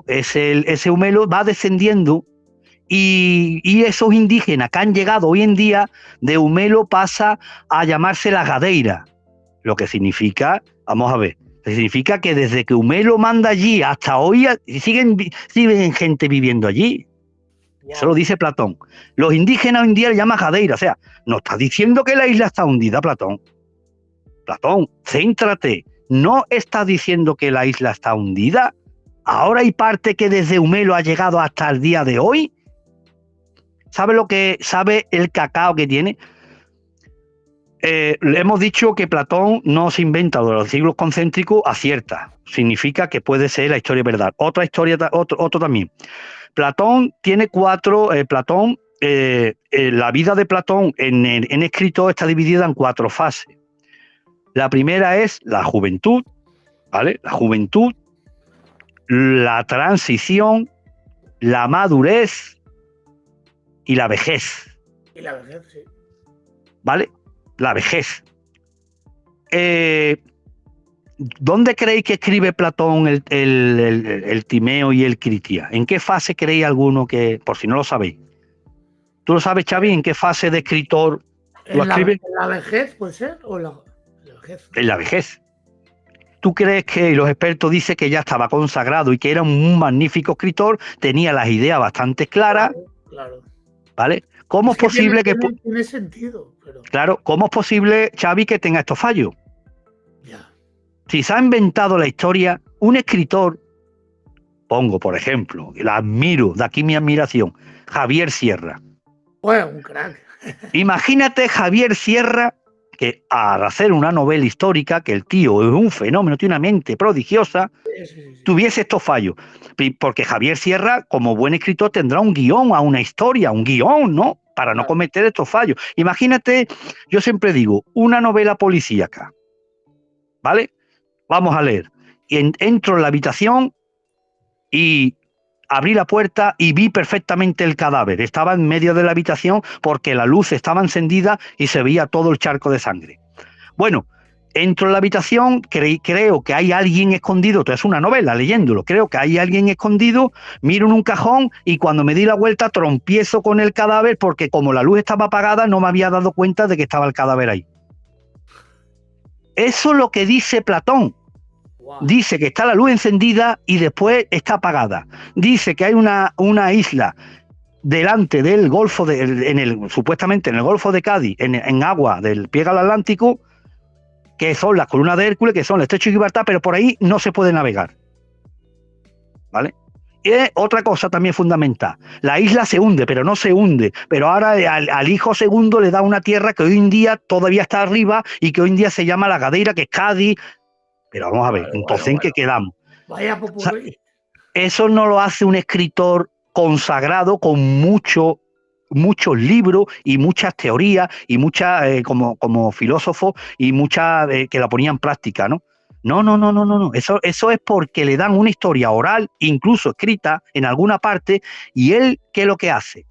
ese Humelu va descendiendo y esos indígenas que han llegado hoy en día, de Humelu pasa a llamarse la Gadeira. Lo que significa, vamos a ver, significa que desde que Humelu manda allí hasta hoy siguen gente viviendo allí. Wow. Eso lo dice Platón. Los indígenas hoy en día le llaman Gadeira. O sea, no está diciendo que la isla está hundida, Platón. Platón, céntrate. No está diciendo que la isla está hundida. Ahora hay parte que desde Humelu ha llegado hasta el día de hoy. ¿Sabe el cacao que tiene? Le hemos dicho que Platón no se inventa de los siglos concéntricos, acierta. Significa que puede ser la historia verdad. Otra historia, otro también. Platón tiene la vida de Platón en escrito está dividida en 4 fases. La primera es la juventud, ¿vale? La juventud, la transición, la madurez y la vejez. Y la vejez, sí. ¿Vale? La vejez. ¿Dónde creéis que escribe Platón el Timeo y el Critia? ¿En qué fase creéis alguno que, por si no lo sabéis? ¿Tú lo sabes, Xavi, en qué fase de escritor lo escribe? ¿En la vejez puede ser? ¿O la vejez? En la vejez. ¿Tú crees que los expertos dicen que ya estaba consagrado y que era un magnífico escritor, tenía las ideas bastante claras? Claro. ¿Vale? ¿Cómo es posible que... Tiene sentido, pero... Claro, ¿cómo es posible, Xavi, que tenga estos fallos? Ya. Si se ha inventado la historia, un escritor, pongo por ejemplo, la admiro, de aquí mi admiración, Javier Sierra. Bueno, un crack. Imagínate Javier Sierra, que al hacer una novela histórica, que el tío es un fenómeno, tiene una mente prodigiosa, sí. Tuviese estos fallos. Porque Javier Sierra, como buen escritor, tendrá un guión a una historia, un guión, ¿no? Para no cometer estos fallos. Imagínate, yo siempre digo, una novela policíaca, ¿vale? Vamos a leer. Entro en la habitación y abrí la puerta y vi perfectamente el cadáver. Estaba en medio de la habitación porque la luz estaba encendida y se veía todo el charco de sangre. Bueno, entro en la habitación, creo que hay alguien escondido, esto es una novela, leyéndolo, creo que hay alguien escondido, miro en un cajón y cuando me di la vuelta trompiezo con el cadáver porque como la luz estaba apagada no me había dado cuenta de que estaba el cadáver ahí. Eso es lo que dice Platón. Dice que está la luz encendida y después está apagada. Dice que hay una isla delante del Golfo supuestamente en el Golfo de Cádiz, en agua del pie al Atlántico, que son las columnas de Hércules, que son el Estrecho de Gibraltar, pero por ahí no se puede navegar. ¿Vale? Y otra cosa también fundamental, la isla se hunde, pero no se hunde, pero ahora al hijo segundo le da una tierra que hoy en día todavía está arriba y que hoy en día se llama La Gadeira, que es Cádiz, pero vamos a ver, entonces ¿en qué quedamos? Vaya O sea, popurrí. eso no lo hace un escritor consagrado con muchos libros y muchas teorías y muchas, como filósofo y muchas que la ponía en práctica, ¿no? No. Eso es porque le dan una historia oral, incluso escrita en alguna parte, y él, ¿qué es lo que hace?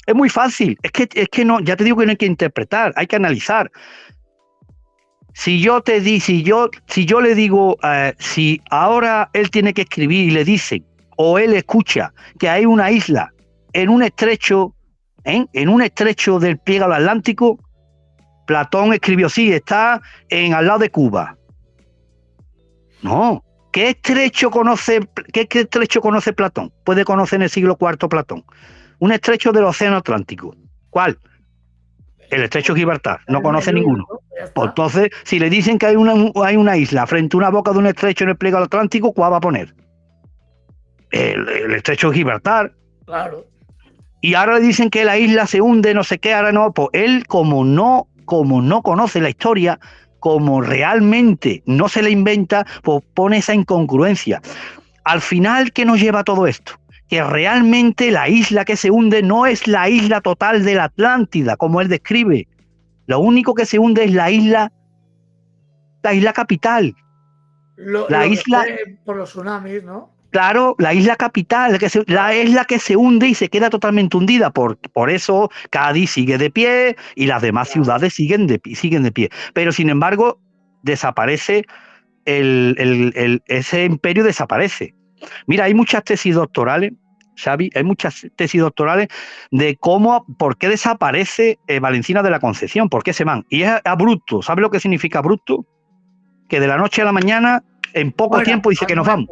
Es muy fácil, es que no, ya te digo que no hay que interpretar, hay que analizar. Si yo le digo, si ahora él tiene que escribir y le dicen, o él escucha que hay una isla en un estrecho, en un estrecho del Pliego Atlántico, Platón escribió, sí, está al lado de Cuba. No. ¿Qué estrecho conoce Platón? Puede conocer en el siglo IV Platón. Un estrecho del Océano Atlántico. ¿Cuál? El estrecho de Gibraltar. No conoce ninguno. Pues entonces, si le dicen que hay una isla frente a una boca de un estrecho en el Pliego Atlántico, ¿cuál va a poner? El estrecho de Gibraltar. Claro. Y ahora le dicen que la isla se hunde, no sé qué, ahora no. Pues él, como no conoce la historia, como realmente no se la inventa, pues pone esa incongruencia. Al final, ¿qué nos lleva a todo esto? Que realmente la isla que se hunde no es la isla total de la Atlántida, como él describe. Lo único que se hunde es la isla capital. La isla, por los tsunamis, ¿no? claro, la isla capital, la isla que se hunde y se queda totalmente hundida. Por eso Cádiz sigue de pie y las demás ciudades siguen de pie. Pero sin embargo, desaparece ese imperio desaparece. Mira, hay muchas tesis doctorales, Xavi, hay muchas tesis doctorales de por qué desaparece Valencina de la Concepción, por qué se van. Y es abrupto. ¿Sabes lo que significa abrupto? Que de la noche a la mañana, en poco tiempo, dice que nos vamos.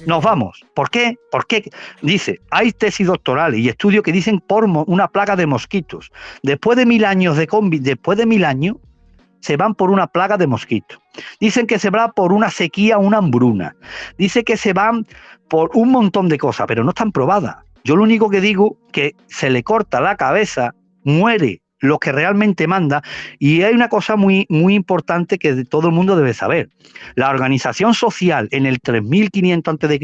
Nos vamos. ¿Por qué? Porque dice, hay tesis doctorales y estudios que dicen por una plaga de mosquitos. Después de 1000 años se van por una plaga de mosquitos. Dicen que se va por una sequía, una hambruna. Dice que se van por un montón de cosas, pero no están probadas. Yo lo único que digo que se le corta la cabeza, muere lo que realmente manda, y hay una cosa muy, muy importante que todo el mundo debe saber. La organización social en el 3500 a.C.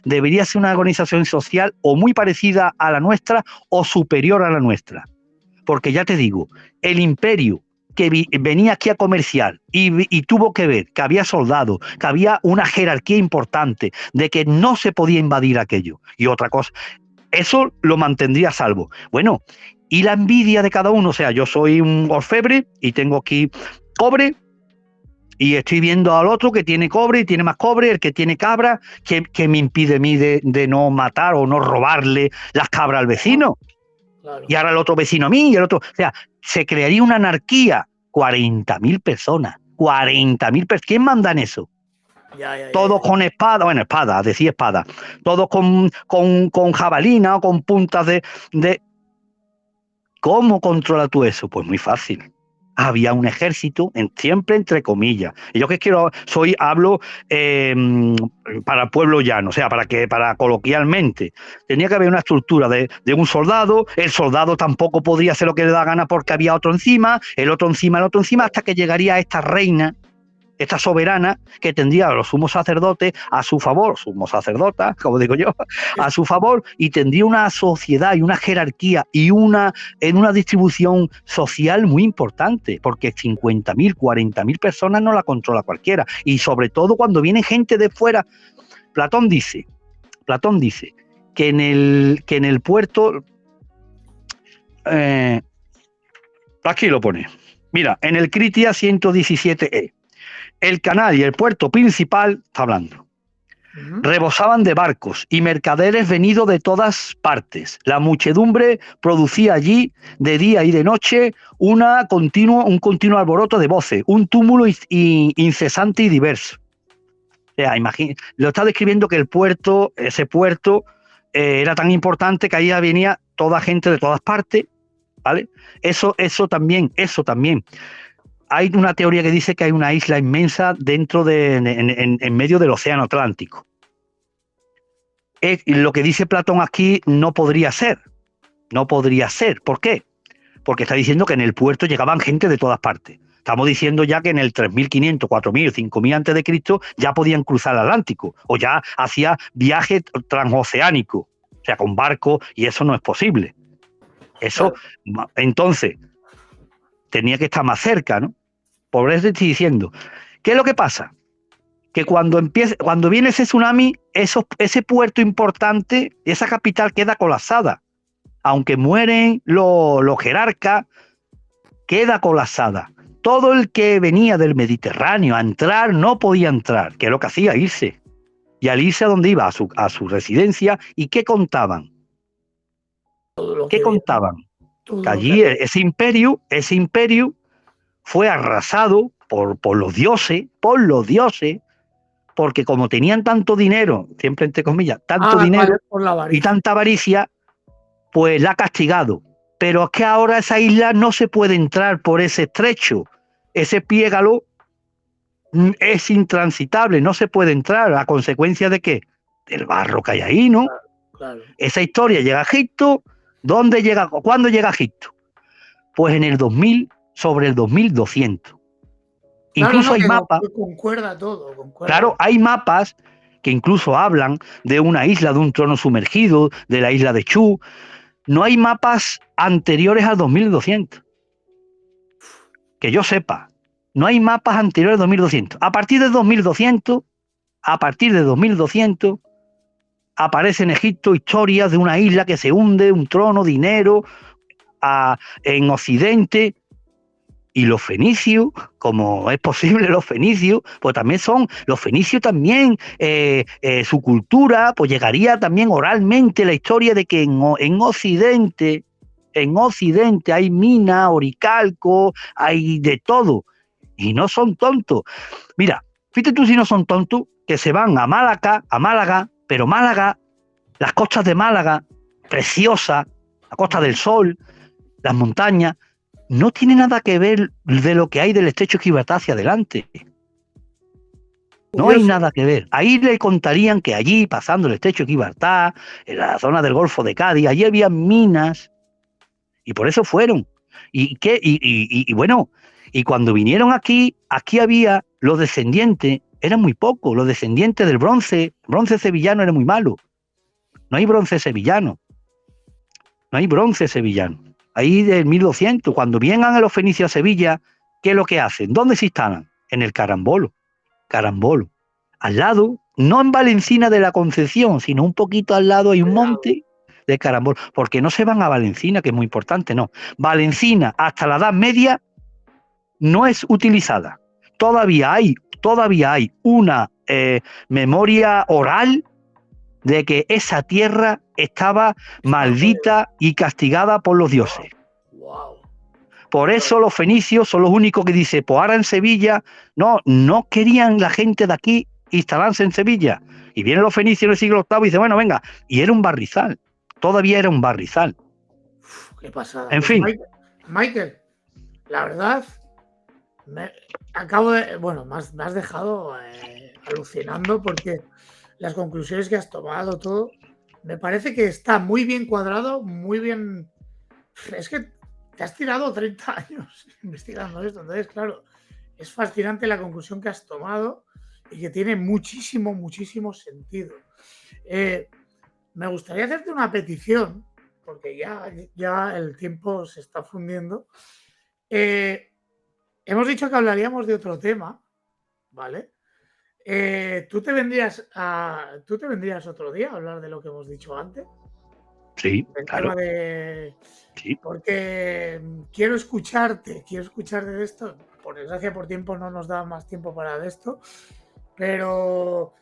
debería ser una organización social o muy parecida a la nuestra o superior a la nuestra. Porque ya te digo, el imperio que venía aquí a comerciar y tuvo que ver que había soldados, que había una jerarquía importante, de que no se podía invadir aquello. Y otra cosa, eso lo mantendría a salvo. Bueno, y la envidia de cada uno, o sea, yo soy un orfebre y tengo aquí cobre y estoy viendo al otro que tiene cobre y tiene más cobre, el que tiene cabra, que me impide a mí de no matar o no robarle las cabras al vecino. Claro. Y ahora el otro vecino a mí y el otro. O sea, se crearía una anarquía. 40.000 personas. 40.000 personas. ¿Quién manda en eso? Todos con espada, bueno, espada, decía espada. Todos con jabalina o con puntas de. ¿Cómo controlas tú eso? Pues muy fácil. Había un ejército, siempre entre comillas. Y yo que hablo para el pueblo llano, o sea, para coloquialmente. Tenía que haber una estructura de un soldado. El soldado tampoco podría hacer lo que le da gana porque había otro encima, el otro encima, hasta que llegaría esta reina, esta soberana, que tendría a los sumos sacerdotes a su favor, sumos sacerdotas, como digo yo, a su favor, y tendría una sociedad y una jerarquía y en una distribución social muy importante, porque 50.000, 40.000 personas no la controla cualquiera, y sobre todo cuando viene gente de fuera. Platón dice que en el puerto, aquí lo pone, mira, en el Critia 117E, el canal y el puerto principal, está hablando, rebosaban de barcos y mercaderes venidos de todas partes. La muchedumbre producía allí, de día y de noche, un continuo alboroto de voces, un túmulo incesante y diverso. O sea, lo está describiendo que ese puerto era tan importante que ahí venía toda gente de todas partes, ¿vale? Eso también. Hay una teoría que dice que hay una isla inmensa en medio del Océano Atlántico. lo que dice Platón aquí no podría ser. No podría ser. ¿Por qué? Porque está diciendo que en el puerto llegaban gente de todas partes. Estamos diciendo ya que en el 3500, 4000, 5000 antes de Cristo ya podían cruzar el Atlántico o ya hacía viaje transoceánico, o sea, con barco, y eso no es posible. Eso, entonces, tenía que estar más cerca, ¿no? Por eso estoy diciendo. ¿Qué es lo que pasa? Que cuando viene ese tsunami, ese puerto importante, esa capital queda colapsada. Aunque mueren los jerarcas, queda colapsada. Todo el que venía del Mediterráneo a entrar no podía entrar, que es lo que hacía, irse. Y al irse a donde iba, a su residencia, ¿y qué contaban? ¿Qué contaban? Que allí ese imperio fue arrasado por los dioses, porque como tenían tanto dinero, siempre entre comillas, tanto dinero y tanta avaricia, pues la ha castigado. Pero es que ahora esa isla no se puede entrar por ese estrecho. Ese piégalo es intransitable, no se puede entrar. ¿A consecuencia de qué? Del barro que hay ahí, ¿no? Claro. Esa historia llega a Egipto. ¿Dónde llega? ¿Cuándo llega a Egipto? Pues en el 2000, sobre el 2200. Incluso hay mapas. Concuerda todo. Claro, hay mapas que incluso hablan de una isla, de un trono sumergido, de la isla de Chu. No hay mapas anteriores al 2200. Que yo sepa, no hay mapas anteriores al 2200. A partir de 2200, aparece en Egipto historias de una isla que se hunde, un trono, dinero, en Occidente. Y los fenicios, como es posible los fenicios, pues también los fenicios también, su cultura, pues llegaría también oralmente la historia de que en Occidente hay mina, oricalco, hay de todo. Y no son tontos. Mira, fíjate tú si no son tontos, que se van a Málaga, pero Málaga, las costas de Málaga, preciosas, la Costa del Sol, las montañas, no tiene nada que ver de lo que hay del estrecho de Gibraltar hacia adelante. No hay nada que ver. Ahí le contarían que allí, pasando el estrecho de Gibraltar, en la zona del Golfo de Cádiz, allí había minas. Y por eso fueron. Y bueno, y cuando vinieron aquí había los descendientes, eran muy pocos, los descendientes del bronce. El bronce sevillano era muy malo. No hay bronce sevillano. Ahí del 1200, cuando vengan a los fenicios a Sevilla, ¿qué es lo que hacen? ¿Dónde se instalan? En el Carambolo. Al lado, no en Valencina de la Concepción, sino un poquito al lado hay un monte de Carambolo. Porque no se van a Valencina, que es muy importante, no. Valencina hasta la Edad Media no es utilizada. Todavía hay una memoria oral de que esa tierra estaba maldita y castigada por los dioses. Por eso los fenicios son los únicos que dicen, pues ahora en Sevilla, no querían la gente de aquí instalarse en Sevilla. Y vienen los fenicios en el siglo VIII y dicen, bueno, venga, y era un barrizal, todavía era un barrizal. Qué pasada. En fin. Michael, la verdad, me has dejado alucinando porque las conclusiones que has tomado, todo, me parece que está muy bien cuadrado, muy bien. Es que te has tirado 30 años investigando esto, entonces, claro, es fascinante la conclusión que has tomado y que tiene muchísimo sentido. Me gustaría hacerte una petición, porque ya el tiempo se está fundiendo. Hemos dicho que hablaríamos de otro tema, ¿vale? ¿Tú te vendrías otro día a hablar de lo que hemos dicho antes? Sí, el claro. Tema de... Sí. Porque quiero escucharte de esto. Por desgracia, por tiempo no nos da más tiempo para de esto, pero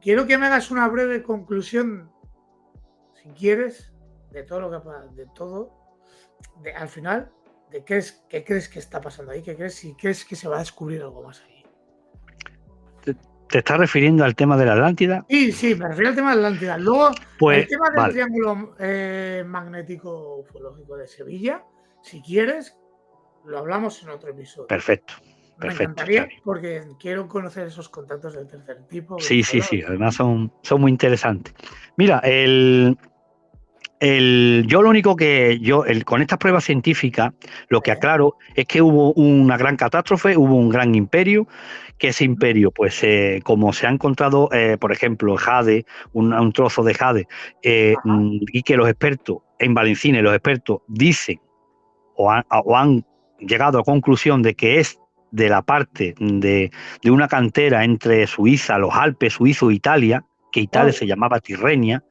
quiero que me hagas una breve conclusión, si quieres, de todo lo que al final, de qué crees que está pasando ahí, si crees que se va a descubrir algo más ahí. ¿Te estás refiriendo al tema de la Atlántida? Sí, me refiero al tema de la Atlántida. Luego, pues, el tema del triángulo magnético ufológico de Sevilla, si quieres, lo hablamos en otro episodio. Perfecto. perfecto. encantaría Xavi. porque quiero conocer esos contactos del tercer tipo. Sí, además son muy interesantes. Mira, yo lo único que con estas pruebas científicas, lo que aclaro es que hubo una gran catástrofe, hubo un gran imperio, que ese imperio, pues como se ha encontrado, por ejemplo, jade, un trozo de jade, y que los expertos en Valencina, los expertos dicen o han llegado a conclusión de que es de la parte de una cantera entre Suiza, los Alpes suizos e Italia, que Italia se llamaba Tirrenia,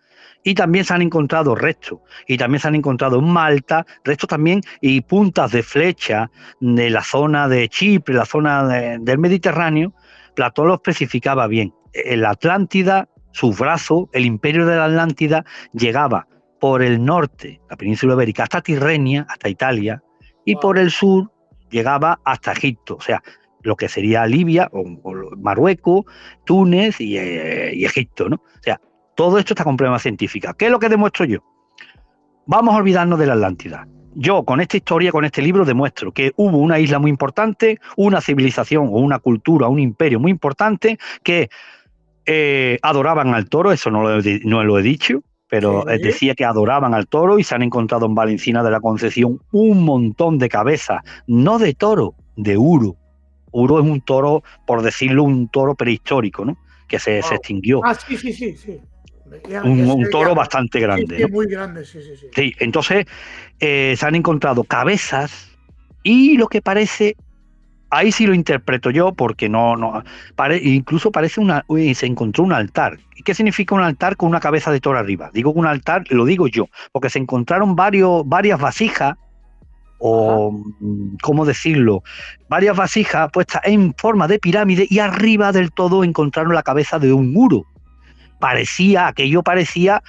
y también se han encontrado restos, y también se han encontrado en Malta restos también y puntas de flecha de la zona de Chipre, la zona del Mediterráneo. Platón lo especificaba bien. En la Atlántida, su brazo, el imperio de la Atlántida, llegaba por el norte, la península ibérica, hasta Tirrenia, hasta Italia, y por el sur llegaba hasta Egipto, o sea, lo que sería Libia, o Marruecos, Túnez y Egipto, ¿no? O sea, todo esto está con pruebas científicas. ¿Qué es lo que demuestro yo? Vamos a olvidarnos de la Atlántida. Yo, con esta historia, con este libro, demuestro que hubo una isla muy importante, una civilización o una cultura, un imperio muy importante que adoraban al toro, eso no lo he dicho, pero decía que adoraban al toro y se han encontrado en Valencina de la Concepción un montón de cabezas, no de toro, de uro. Uro es un toro, por decirlo, un toro prehistórico, ¿no? Que se extinguió. Ah, sí. Un toro bastante grande. Sí, ¿no? muy grande, sí. Sí, entonces se han encontrado cabezas y lo que parece, ahí sí lo interpreto yo porque incluso parece se encontró un altar. ¿Qué significa un altar con una cabeza de toro arriba? Digo un altar, lo digo yo, porque se encontraron varias vasijas, o, ¿cómo decirlo? Varias vasijas puestas en forma de pirámide y arriba del todo encontraron la cabeza de un uro. Aquello parecía,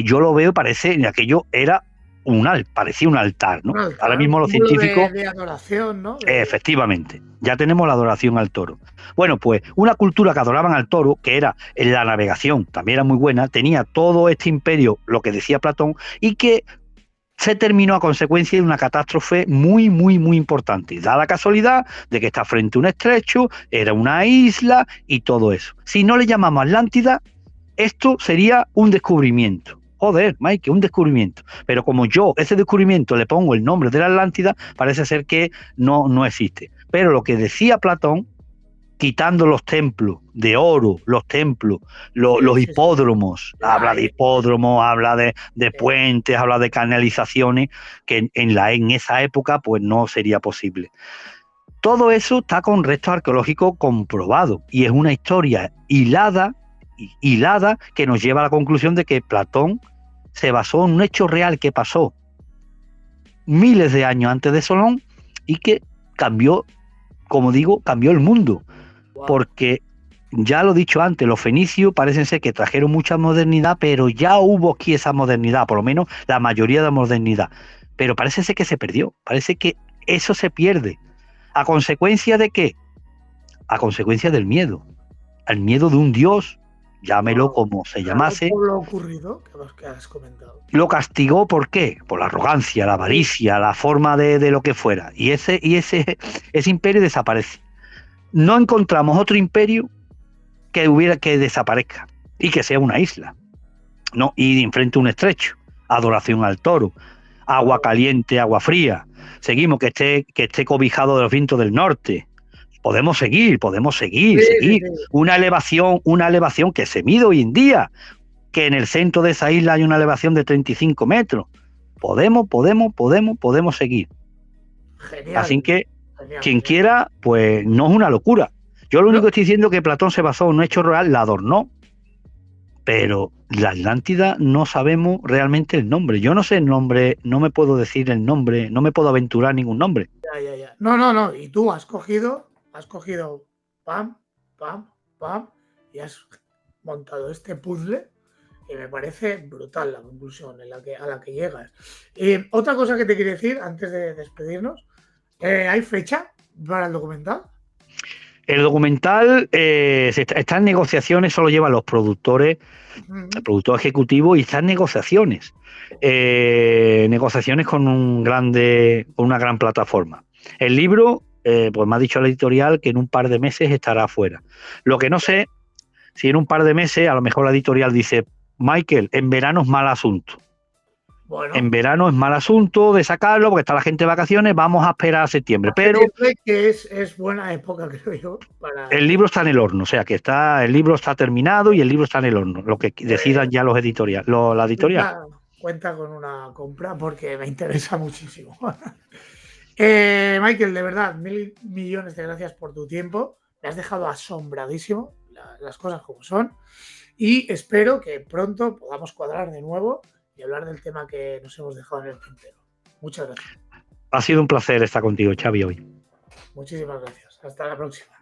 yo lo veo, aquello era parecía un altar, ¿no? Ahora mismo los científicos... de adoración, ¿no? Efectivamente, ya tenemos la adoración al toro. Bueno, pues una cultura que adoraban al toro, que era en la navegación, también era muy buena, tenía todo este imperio, lo que decía Platón, y que se terminó a consecuencia de una catástrofe muy importante. Da la casualidad de que está frente a un estrecho, era una isla y todo eso. Si no le llamamos Atlántida, esto sería un descubrimiento. Joder, Mike, un descubrimiento. Pero como yo ese descubrimiento le pongo el nombre de la Atlántida, parece ser que no existe. Pero lo que decía Platón, quitando los templos de oro, los templos, los hipódromos, habla de hipódromos, habla de puentes, habla de canalizaciones, que en esa época pues no sería posible. Todo eso está con restos arqueológicos comprobados y es una historia hilada que nos lleva a la conclusión de que Platón se basó en un hecho real que pasó miles de años antes de Solón y que cambió, como digo, cambió el mundo. Porque ya lo he dicho antes, los fenicios parecen ser que trajeron mucha modernidad, pero ya hubo aquí esa modernidad, por lo menos la mayoría de la modernidad. Pero parece ser que se perdió, parece que eso se pierde. ¿A consecuencia de qué? A consecuencia del miedo. Al miedo de un dios, llámelo como se llamase. Por lo ocurrido que has comentado. Lo castigó, ¿por qué? Por la arrogancia, la avaricia, la forma de lo que fuera. Y ese imperio desaparece. No encontramos otro imperio que desaparezca y que sea una isla, ¿no? Y enfrente a un estrecho, adoración al toro, agua caliente, agua fría. Seguimos, que esté cobijado de los vientos del norte. Podemos seguir. Sí. Una elevación que se mide hoy en día, que en el centro de esa isla hay una elevación de 35 metros. Podemos seguir. Genial. Así que quien quiera, pues no es una locura. Yo lo único que estoy diciendo es que Platón se basó en un hecho real, la adornó, pero la Atlántida no sabemos realmente el nombre. Yo no sé el nombre, no me puedo decir el nombre, no me puedo aventurar ningún nombre. Ya. No. Y tú has cogido pam, y has montado este puzzle y me parece brutal la conclusión a la que llegas. Otra cosa que te quería decir antes de despedirnos. ¿Hay fecha para el documental? El documental está en negociaciones, solo llevan los productores, el productor ejecutivo, y está en negociaciones. Negociaciones con una gran plataforma. El libro pues me ha dicho la editorial que en un par de meses estará fuera. Lo que no sé, si en un par de meses a lo mejor la editorial dice, Michael, en verano es mal asunto. Bueno, En verano es mal asunto de sacarlo porque está la gente de vacaciones, vamos a esperar a septiembre. Pero septiembre, que es buena época, creo yo, para... el libro está en el horno, o sea que el libro está terminado y el libro está en el horno, lo que decidan ya los editoriales, la editorial. Cuenta con una compra porque me interesa muchísimo. Michael, de verdad, 1.000.000.000 de gracias por tu tiempo. Me has dejado asombradísimo, las cosas como son. Y espero que pronto podamos cuadrar de nuevo y hablar del tema que nos hemos dejado en el tintero. Muchas gracias. Ha sido un placer estar contigo, Xavi, hoy. Muchísimas gracias. Hasta la próxima.